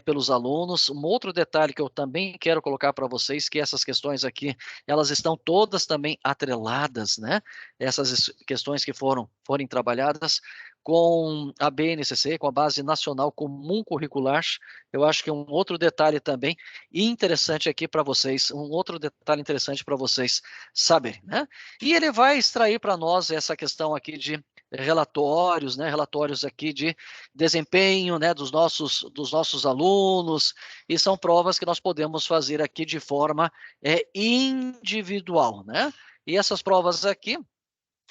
pelos alunos. Um outro detalhe que eu também quero colocar para vocês, que essas questões aqui, elas estão todas também atreladas, né, essas questões que forem trabalhadas com a BNCC, com a Base Nacional Comum Curricular. Eu acho que um outro detalhe também interessante aqui para vocês, um outro detalhe interessante para vocês saberem, né? E ele vai extrair para nós essa questão aqui de relatórios, né? Relatórios aqui de desempenho, né? Dos nossos alunos, e são provas que nós podemos fazer aqui de forma individual, né? E essas provas aqui,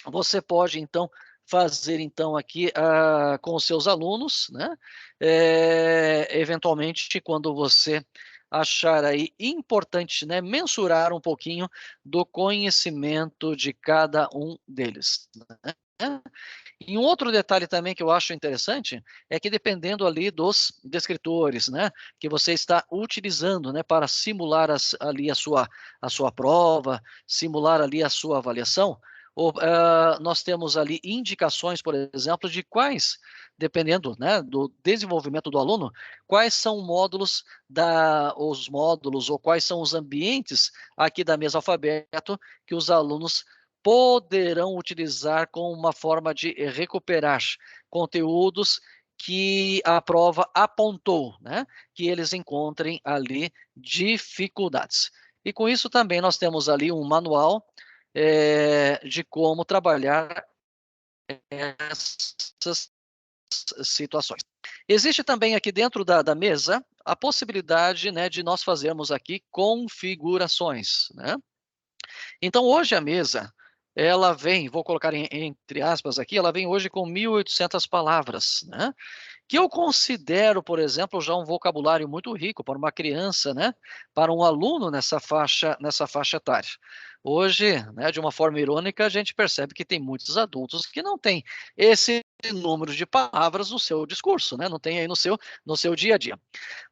você pode, então, fazer, então, aqui com os seus alunos, né? Eventualmente, quando você achar aí importante, né, mensurar um pouquinho do conhecimento de cada um deles, né? E um outro detalhe também que eu acho interessante é que dependendo ali dos descritores, né, que você está utilizando, né, para simular ali a sua prova, simular ali a sua avaliação, nós temos ali indicações, por exemplo, de quais, dependendo, né, do desenvolvimento do aluno, quais são os módulos ou quais são os ambientes aqui da mesa alfabeto que os alunos poderão utilizar como uma forma de recuperar conteúdos que a prova apontou, né, que eles encontrem ali dificuldades. E com isso também nós temos ali um manual de como trabalhar essas situações. Existe também aqui dentro da mesa a possibilidade, né, de nós fazermos aqui configurações, né? Então, hoje a mesa, ela vem, vou colocar entre aspas aqui, ela vem hoje com 1.800 palavras, né? Que eu considero, por exemplo, já um vocabulário muito rico para uma criança, né? Para um aluno nessa faixa etária. Hoje, né, de uma forma irônica, a gente percebe que tem muitos adultos que não têm esse número de palavras no seu discurso, né? Não tem aí no seu dia a dia.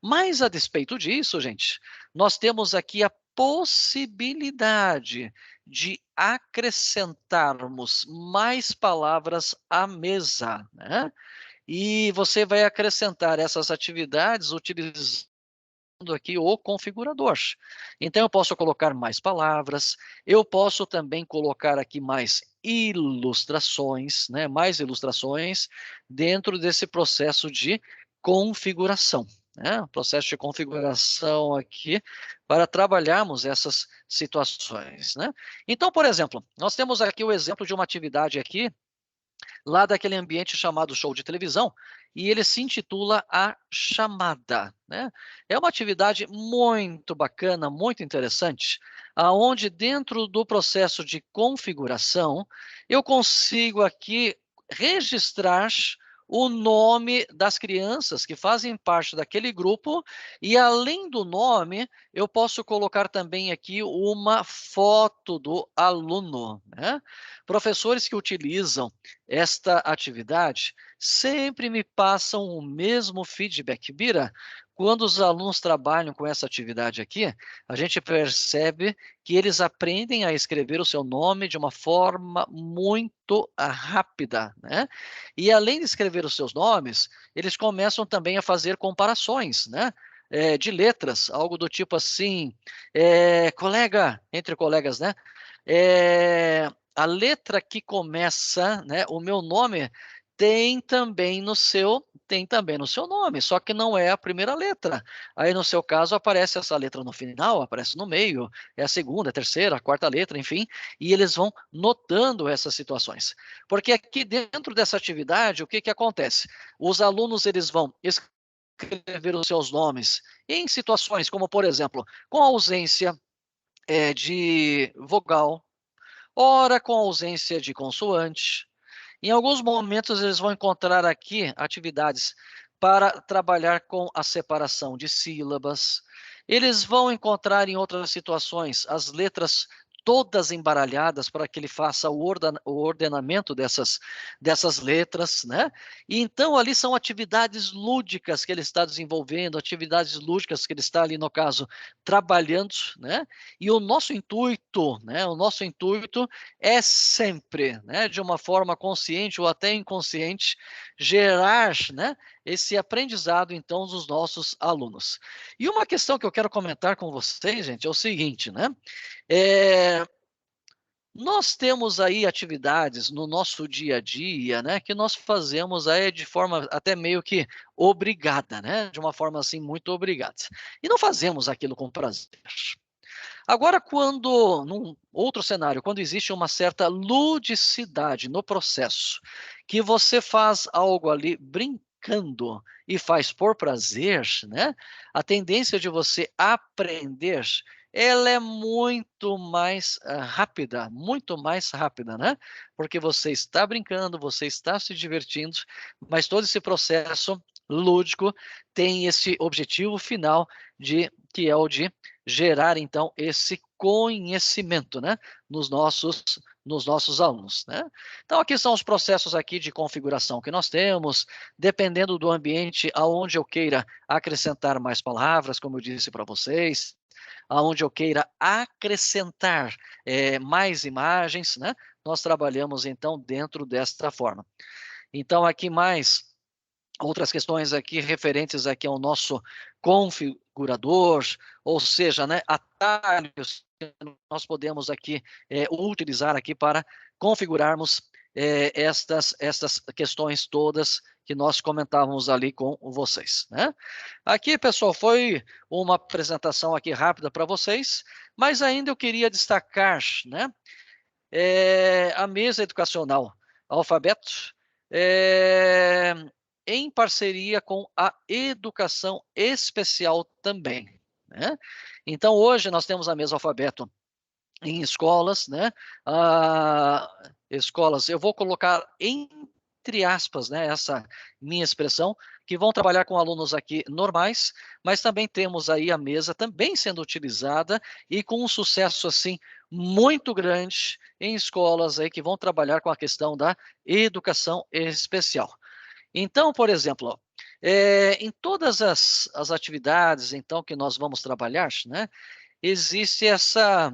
Mas, a despeito disso, gente, nós temos aqui a possibilidade de acrescentarmos mais palavras à mesa, né? E você vai acrescentar essas atividades utilizando aqui o configurador. Então, eu posso colocar mais palavras, eu posso também colocar aqui mais ilustrações, né? Mais ilustrações dentro desse processo de configuração, né? O processo de configuração aqui para trabalharmos essas situações, né? Então, por exemplo, nós temos aqui o exemplo de uma atividade aqui lá daquele ambiente chamado show de televisão, e ele se intitula A Chamada, né? É uma atividade muito bacana, muito interessante, aonde dentro do processo de configuração, eu consigo aqui registrar o nome das crianças que fazem parte daquele grupo, e além do nome, eu posso colocar também aqui uma foto do aluno, né? Professores que utilizam esta atividade sempre me passam o mesmo feedback. Bira, quando os alunos trabalham com essa atividade aqui, a gente percebe que eles aprendem a escrever o seu nome de uma forma muito rápida, né? E além de escrever os seus nomes, eles começam também a fazer comparações, né? De letras, algo do tipo assim, colega, entre colegas, né? A letra que começa, né, o meu nome tem também no seu nome, só que não é a primeira letra. Aí no seu caso aparece essa letra no final, aparece no meio, é a segunda, a terceira, a quarta letra, enfim, e eles vão notando essas situações. Porque aqui dentro dessa atividade, o que que acontece? Os alunos eles vão escrever os seus nomes em situações como, por exemplo, com ausência de vogal, ora com ausência de consoante. Em alguns momentos, eles vão encontrar aqui atividades para trabalhar com a separação de sílabas. Eles vão encontrar em outras situações as letras todas embaralhadas para que ele faça o ordenamento dessas letras, né? E então ali são atividades lúdicas que ele está desenvolvendo, atividades lúdicas que ele está ali, no caso, trabalhando, né? E o nosso intuito, né? O nosso intuito é sempre, né, de uma forma consciente ou até inconsciente, gerar, né, esse aprendizado, então, dos nossos alunos. E uma questão que eu quero comentar com vocês, gente, é o seguinte, né? É, nós temos aí atividades no nosso dia a dia, né, que nós fazemos aí de forma até meio que obrigada, né, de uma forma assim muito obrigada. E não fazemos aquilo com prazer. Agora, num outro cenário, quando existe uma certa ludicidade no processo, que você faz algo ali brincando e faz por prazer, né? A tendência de você aprender ela é muito mais muito mais rápida, né? Porque você está brincando, você está se divertindo, mas todo esse processo lúdico tem esse objetivo final que é o de gerar então esse conhecimento, né, nos nossos alunos, né? Então aqui são os processos aqui de configuração que nós temos, dependendo do ambiente aonde eu queira acrescentar mais palavras, como eu disse para vocês, aonde eu queira acrescentar mais imagens, né? Nós trabalhamos então dentro desta forma. Então aqui mais outras questões aqui referentes aqui ao nosso configurador, ou seja, né, atalhos que nós podemos aqui utilizar aqui para configurarmos estas questões todas que nós comentávamos ali com vocês, né? Aqui, pessoal, foi uma apresentação aqui rápida para vocês, mas ainda eu queria destacar, né, a mesa educacional Alfabeto, em parceria com a educação especial também, né? Então, hoje nós temos a mesa Alfabeto em escolas, né? Escolas, eu vou colocar entre aspas, né, essa minha expressão, que vão trabalhar com alunos aqui normais, mas também temos aí a mesa também sendo utilizada e com um sucesso assim muito grande em escolas aí que vão trabalhar com a questão da educação especial. Então, por exemplo, ó, em todas as atividades então que nós vamos trabalhar, né, existe essa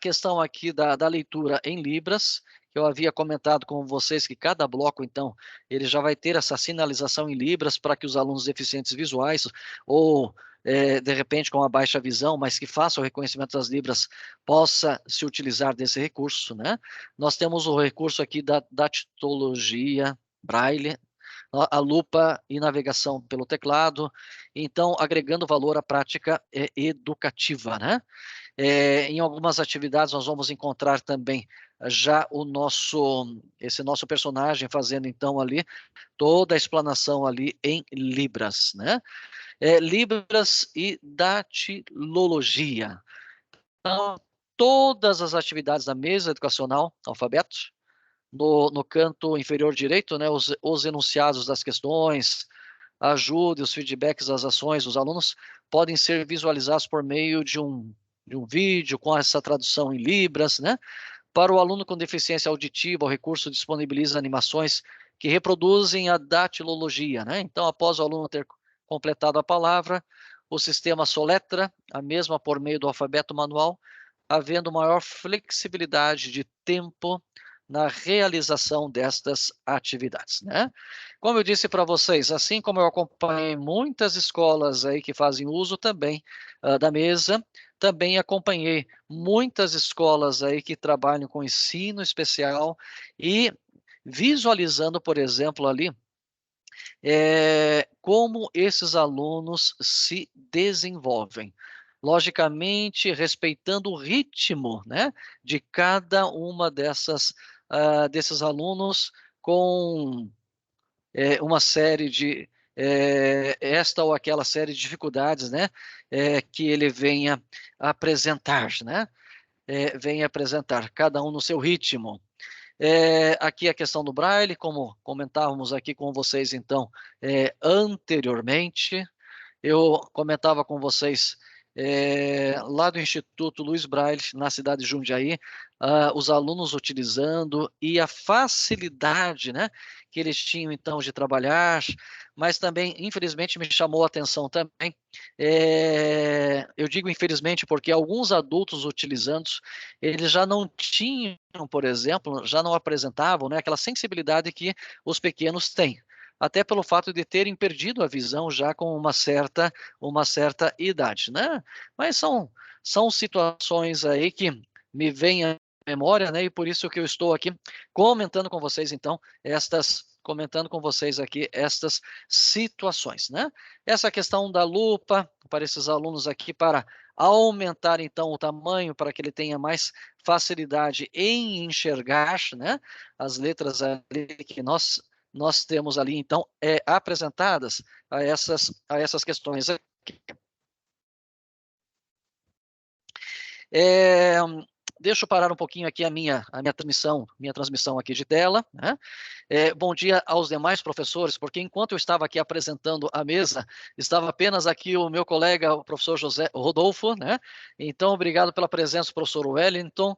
questão aqui da leitura em libras, que eu havia comentado com vocês que cada bloco, então, ele já vai ter essa sinalização em libras para que os alunos deficientes visuais ou, de repente, com a baixa visão, mas que façam o reconhecimento das libras, possa se utilizar desse recurso, né? Nós temos o recurso aqui da datitologia Braille, a lupa e navegação pelo teclado, então, agregando valor à prática educativa, né? Em algumas atividades nós vamos encontrar também já esse nosso personagem fazendo então ali toda a explanação ali em Libras, né? Libras e datilologia. Então, todas as atividades da mesa educacional alfabeto, no canto inferior direito, né, os enunciados das questões, ajuda os feedbacks das ações dos alunos podem ser visualizados por meio de um vídeo com essa tradução em libras, né? Para o aluno com deficiência auditiva, o recurso disponibiliza animações que reproduzem a datilologia, né? Então, após o aluno ter completado a palavra, o sistema soletra a mesma por meio do alfabeto manual, havendo maior flexibilidade de tempo na realização destas atividades, né? Como eu disse para vocês, assim como eu acompanhei muitas escolas aí que fazem uso também da mesa, também acompanhei muitas escolas aí que trabalham com ensino especial e visualizando, por exemplo, ali, como esses alunos se desenvolvem. Logicamente, respeitando o ritmo, né, de cada uma desses alunos com uma série de esta ou aquela série de dificuldades, né, que ele venha apresentar, né, venha apresentar, cada um no seu ritmo. Aqui a questão do Braille, como comentávamos aqui com vocês, então, anteriormente, eu comentava com vocês lá do Instituto Luiz Braille, na cidade de Jundiaí, os alunos utilizando e a facilidade, né, que eles tinham então de trabalhar, mas também, infelizmente, me chamou a atenção também. Eu digo infelizmente porque alguns adultos utilizando, eles já não tinham, por exemplo, já não apresentavam, né, aquela sensibilidade que os pequenos têm até pelo fato de terem perdido a visão já com uma certa idade, né? Mas são situações aí que me vêm à memória, né? E por isso que eu estou aqui comentando com vocês, então, comentando com vocês aqui estas situações, né? Essa questão da lupa para esses alunos aqui para aumentar então o tamanho para que ele tenha mais facilidade em enxergar, né? As letras ali que nós temos ali, então, apresentadas a essas questões aqui. Deixa eu parar um pouquinho aqui a minha transmissão aqui de tela, né? Bom dia aos demais professores, porque enquanto eu estava aqui apresentando a mesa, estava apenas aqui o meu colega, o professor José Rodolfo, né? Então, obrigado pela presença, professor Wellington,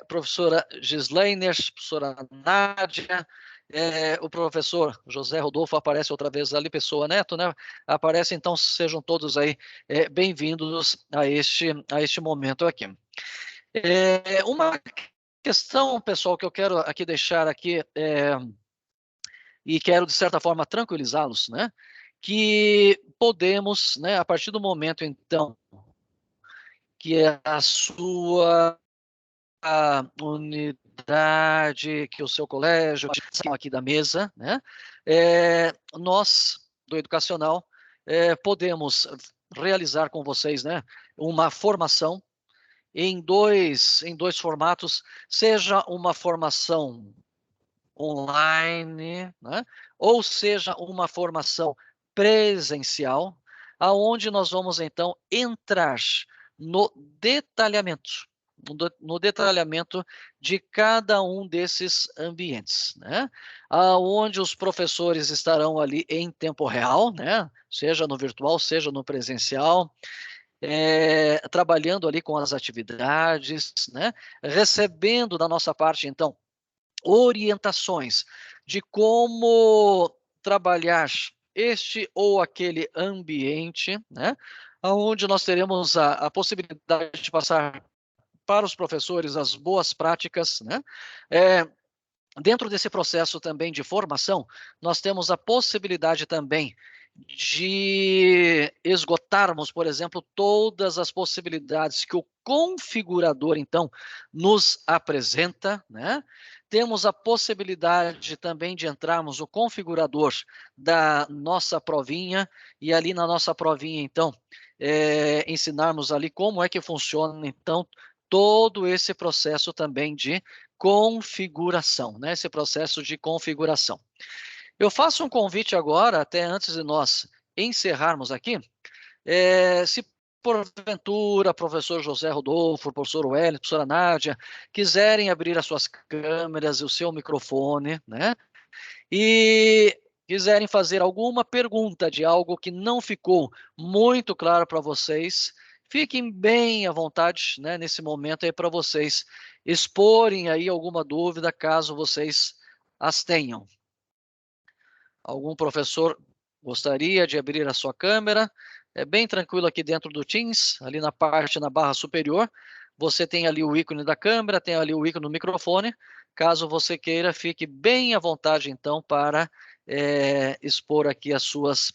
professora Gislainer, professora Nádia, o professor José Rodolfo aparece outra vez ali, Pessoa Neto, né? Aparece, então, sejam todos aí bem-vindos a este momento aqui. Uma questão, pessoal, que eu quero aqui deixar aqui, e quero, de certa forma, tranquilizá-los, né? Que podemos, né, a partir do momento, então, que a sua unidade, que o seu colégio, aqui da mesa, né? Nós, do educacional, podemos realizar com vocês, né, uma formação em dois formatos, seja uma formação online, né? Ou seja uma formação presencial, aonde nós vamos então entrar no detalhamento, no detalhamento de cada um desses ambientes, né? Aonde os professores estarão ali em tempo real, né? Seja no virtual, seja no presencial, trabalhando ali com as atividades, né? Recebendo da nossa parte, então, orientações de como trabalhar este ou aquele ambiente, né? Onde nós teremos a possibilidade de passar para os professores as boas práticas, né? Dentro desse processo também de formação, nós temos a possibilidade também de esgotarmos, por exemplo, todas as possibilidades que o configurador, então, nos apresenta, né? Temos a possibilidade também de entrarmos no configurador da nossa provinha, e ali na nossa provinha, então, ensinarmos ali como é que funciona, então, todo esse processo também de configuração, né? Esse processo de configuração. Eu faço um convite agora, até antes de nós encerrarmos aqui, se porventura, professor José Rodolfo, professor Wellington, professora Nádia, quiserem abrir as suas câmeras e o seu microfone, né? E quiserem fazer alguma pergunta de algo que não ficou muito claro para vocês, fiquem bem à vontade, né, nesse momento aí para vocês exporem aí alguma dúvida, caso vocês as tenham. Algum professor gostaria de abrir a sua câmera? É bem tranquilo aqui dentro do Teams, ali na parte, na barra superior, você tem ali o ícone da câmera, tem ali o ícone do microfone. Caso você queira, fique bem à vontade, então, para expor aqui as suas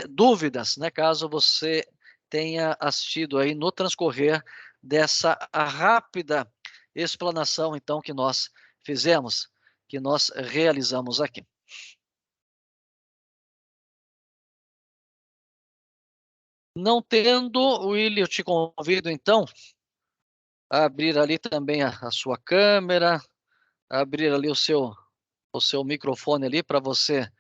dúvidas, né? Caso você tenha assistido aí no transcorrer dessa rápida explanação, então, que nós fizemos, que nós realizamos aqui. Não tendo, Willy, eu te convido, então, a abrir ali também a sua câmera, abrir ali o seu microfone ali para você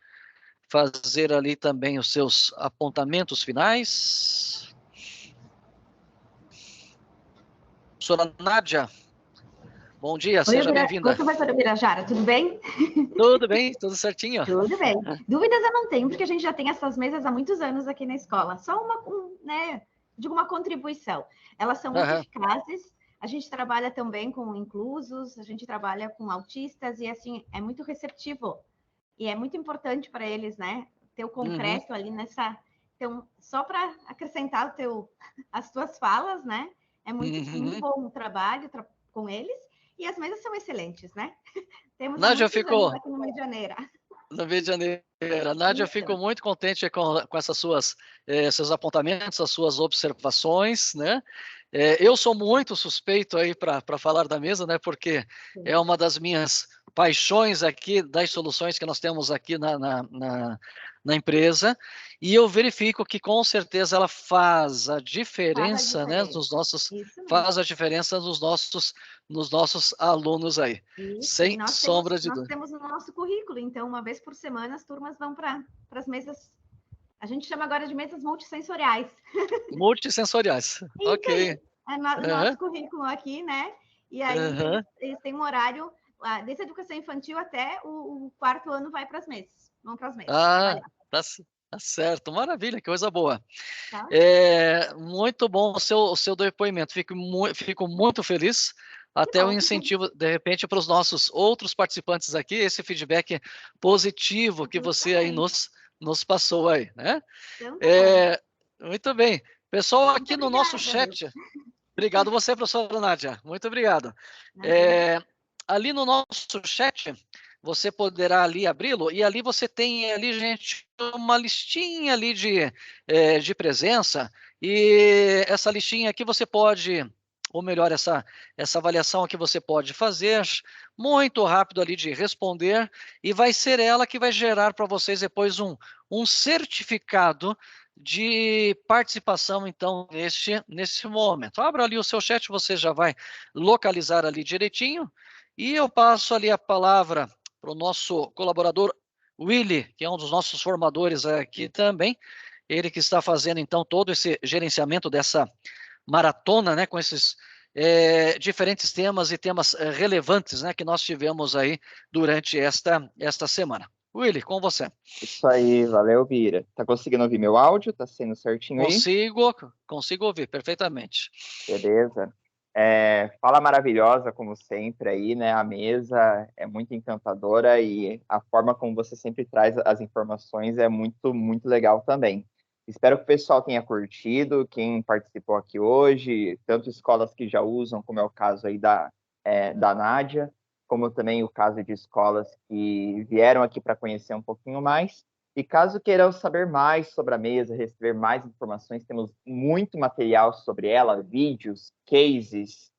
fazer ali também os seus apontamentos finais. Professora Nádia, bom dia, Oi, seja bem-vinda. Oi, professora Birajara, tudo bem? Tudo bem, tudo certinho? Tudo bem. Dúvidas eu não tenho, porque a gente já tem essas mesas há muitos anos aqui na escola. Só uma contribuição. Elas são muito eficazes. A gente trabalha também com inclusos, a gente trabalha com autistas e, assim, é muito receptivo. E é muito importante para eles, né? Ter o concreto ali nessa... Então, só para acrescentar as tuas falas, né? É muito bom o trabalho com eles. E as mesas são excelentes, né? Temos Nádia ficou aqui no Rio de Janeiro. No Rio de Janeiro. Nádia, fico muito contente com essas seus apontamentos, as suas observações, né? Eu sou muito suspeito aí para falar da mesa, né? Porque é uma das minhas paixões aqui, das soluções que nós temos aqui na empresa, e eu verifico que com certeza ela faz a diferença, né? Faz a diferença nos nossos alunos aí. Isso. Sem sombra de dúvida. Nós temos no nosso currículo, então, uma vez por semana as turmas vão para as mesas A gente chama agora de mesas multissensoriais. Multissensoriais, ok. É nosso currículo aqui, né? E aí eles têm um horário, desde a educação infantil até o 4º ano vai para as mesas. Vão para as mesas. Tá certo, maravilha, que coisa boa. Tá? Muito bom o seu depoimento, fico muito feliz. Até o incentivo, de repente, para os nossos outros participantes aqui, esse feedback positivo que você aí nos passou aí, né? Então, muito bem. Pessoal, aqui no nosso chat, obrigado você, professora Nádia, muito obrigado. Ali no nosso chat, você poderá ali abri-lo, e ali você tem ali, gente, uma listinha ali de presença, e essa listinha aqui você pode, ou melhor, essa avaliação aqui você pode fazer, muito rápido ali de responder, e vai ser ela que vai gerar para vocês depois um certificado de participação, então, nesse momento. Abra ali o seu chat, você já vai localizar ali direitinho, e eu passo ali a palavra para o nosso colaborador Willy, que é um dos nossos formadores aqui também, ele que está fazendo então todo esse gerenciamento dessa maratona, né, com esses diferentes temas e temas relevantes, né, que nós tivemos aí durante esta semana. Willy, com você. Isso aí, valeu, Bira. Tá conseguindo ouvir meu áudio? Tá sendo certinho aí? Consigo ouvir perfeitamente. Beleza. Fala maravilhosa, como sempre, aí, né? A mesa é muito encantadora e a forma como você sempre traz as informações é muito, muito legal também. Espero que o pessoal tenha curtido, quem participou aqui hoje, tanto escolas que já usam, como é o caso aí da Nádia, como também o caso de escolas que vieram aqui para conhecer um pouquinho mais. E caso queiram saber mais sobre a mesa, receber mais informações, temos muito material sobre ela, vídeos, cases,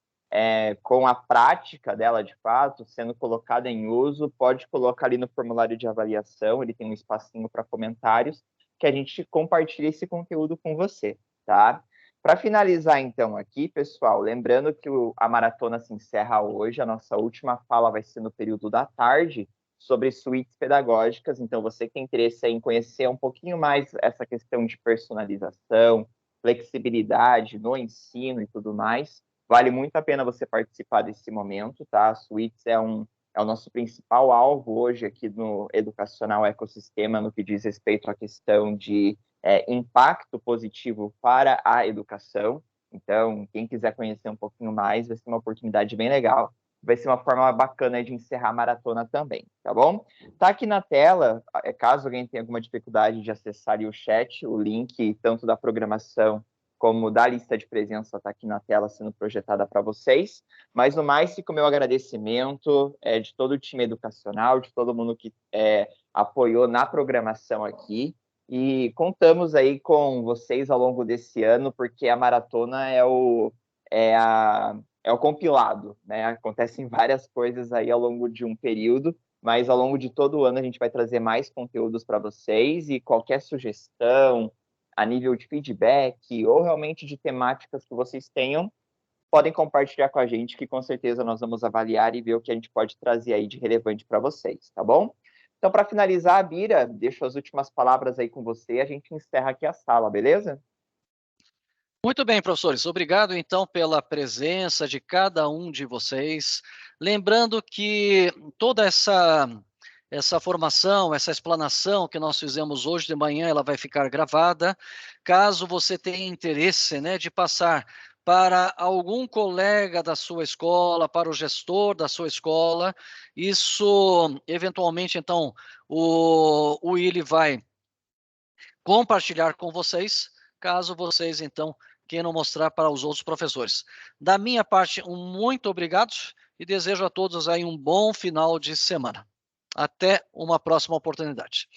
com a prática dela de fato, sendo colocada em uso. Pode colocar ali no formulário de avaliação, ele tem um espacinho para comentários, que a gente compartilha esse conteúdo com você, tá? Para finalizar, então, aqui, pessoal, lembrando que a maratona se encerra hoje, a nossa última fala vai ser no período da tarde, sobre suítes pedagógicas. Então, você que tem interesse em conhecer um pouquinho mais essa questão de personalização, flexibilidade no ensino e tudo mais, vale muito a pena você participar desse momento, tá? A suítes é o nosso principal alvo hoje aqui no Educacional Ecossistema, no que diz respeito à questão de impacto positivo para a educação. Então, quem quiser conhecer um pouquinho mais, vai ser uma oportunidade bem legal. Vai ser uma forma bacana de encerrar a maratona também, tá bom? Tá aqui na tela, caso alguém tenha alguma dificuldade de acessar o chat, o link tanto da programação como da lista de presença está aqui na tela sendo projetada para vocês. Mas, no mais, fica o meu agradecimento de todo o time educacional, de todo mundo que apoiou na programação aqui. E contamos aí com vocês ao longo desse ano, porque a maratona é o compilado, né? Acontecem várias coisas aí ao longo de um período, mas ao longo de todo o ano a gente vai trazer mais conteúdos para vocês, e qualquer sugestão a nível de feedback ou realmente de temáticas que vocês tenham, podem compartilhar com a gente, que com certeza nós vamos avaliar e ver o que a gente pode trazer aí de relevante para vocês, tá bom? Então, para finalizar, Bira, deixo as últimas palavras aí com você e a gente encerra aqui a sala, beleza? Muito bem, professores. Obrigado, então, pela presença de cada um de vocês. Lembrando que toda essa formação, essa explanação que nós fizemos hoje de manhã, ela vai ficar gravada. Caso você tenha interesse, né, de passar para algum colega da sua escola, para o gestor da sua escola, isso, eventualmente, então, o Willy vai compartilhar com vocês, caso vocês, então, queiram mostrar para os outros professores. Da minha parte, muito obrigado e desejo a todos aí um bom final de semana. Até uma próxima oportunidade.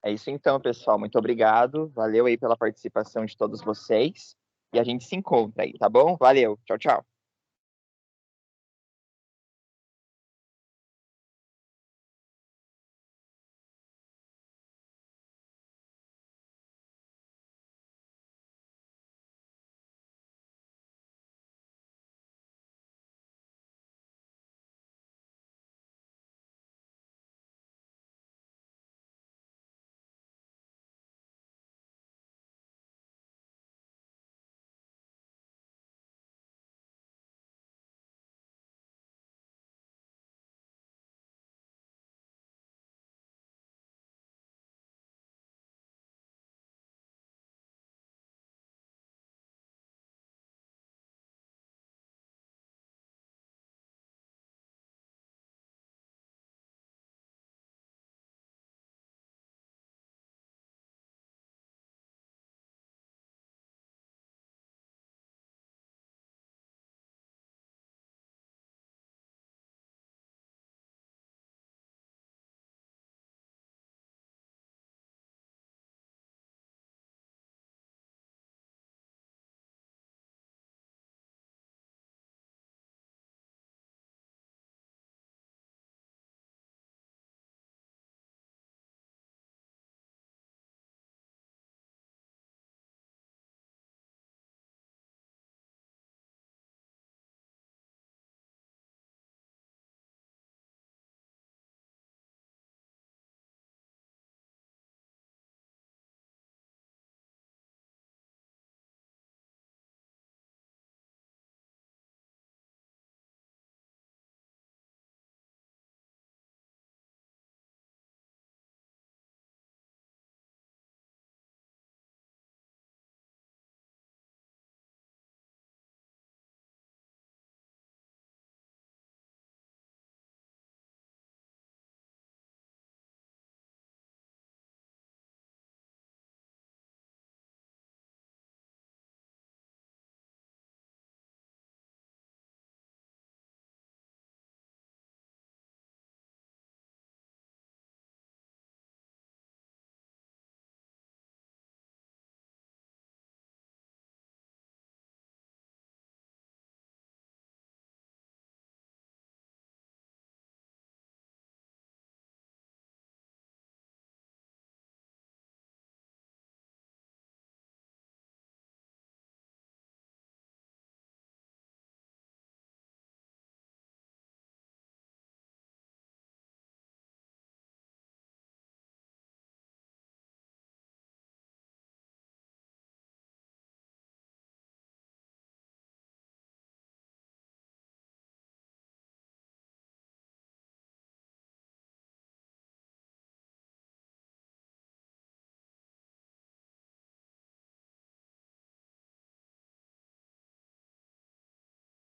É isso então, pessoal. Muito obrigado. Valeu aí pela participação de todos vocês. E a gente se encontra aí, tá bom? Valeu. Tchau, tchau.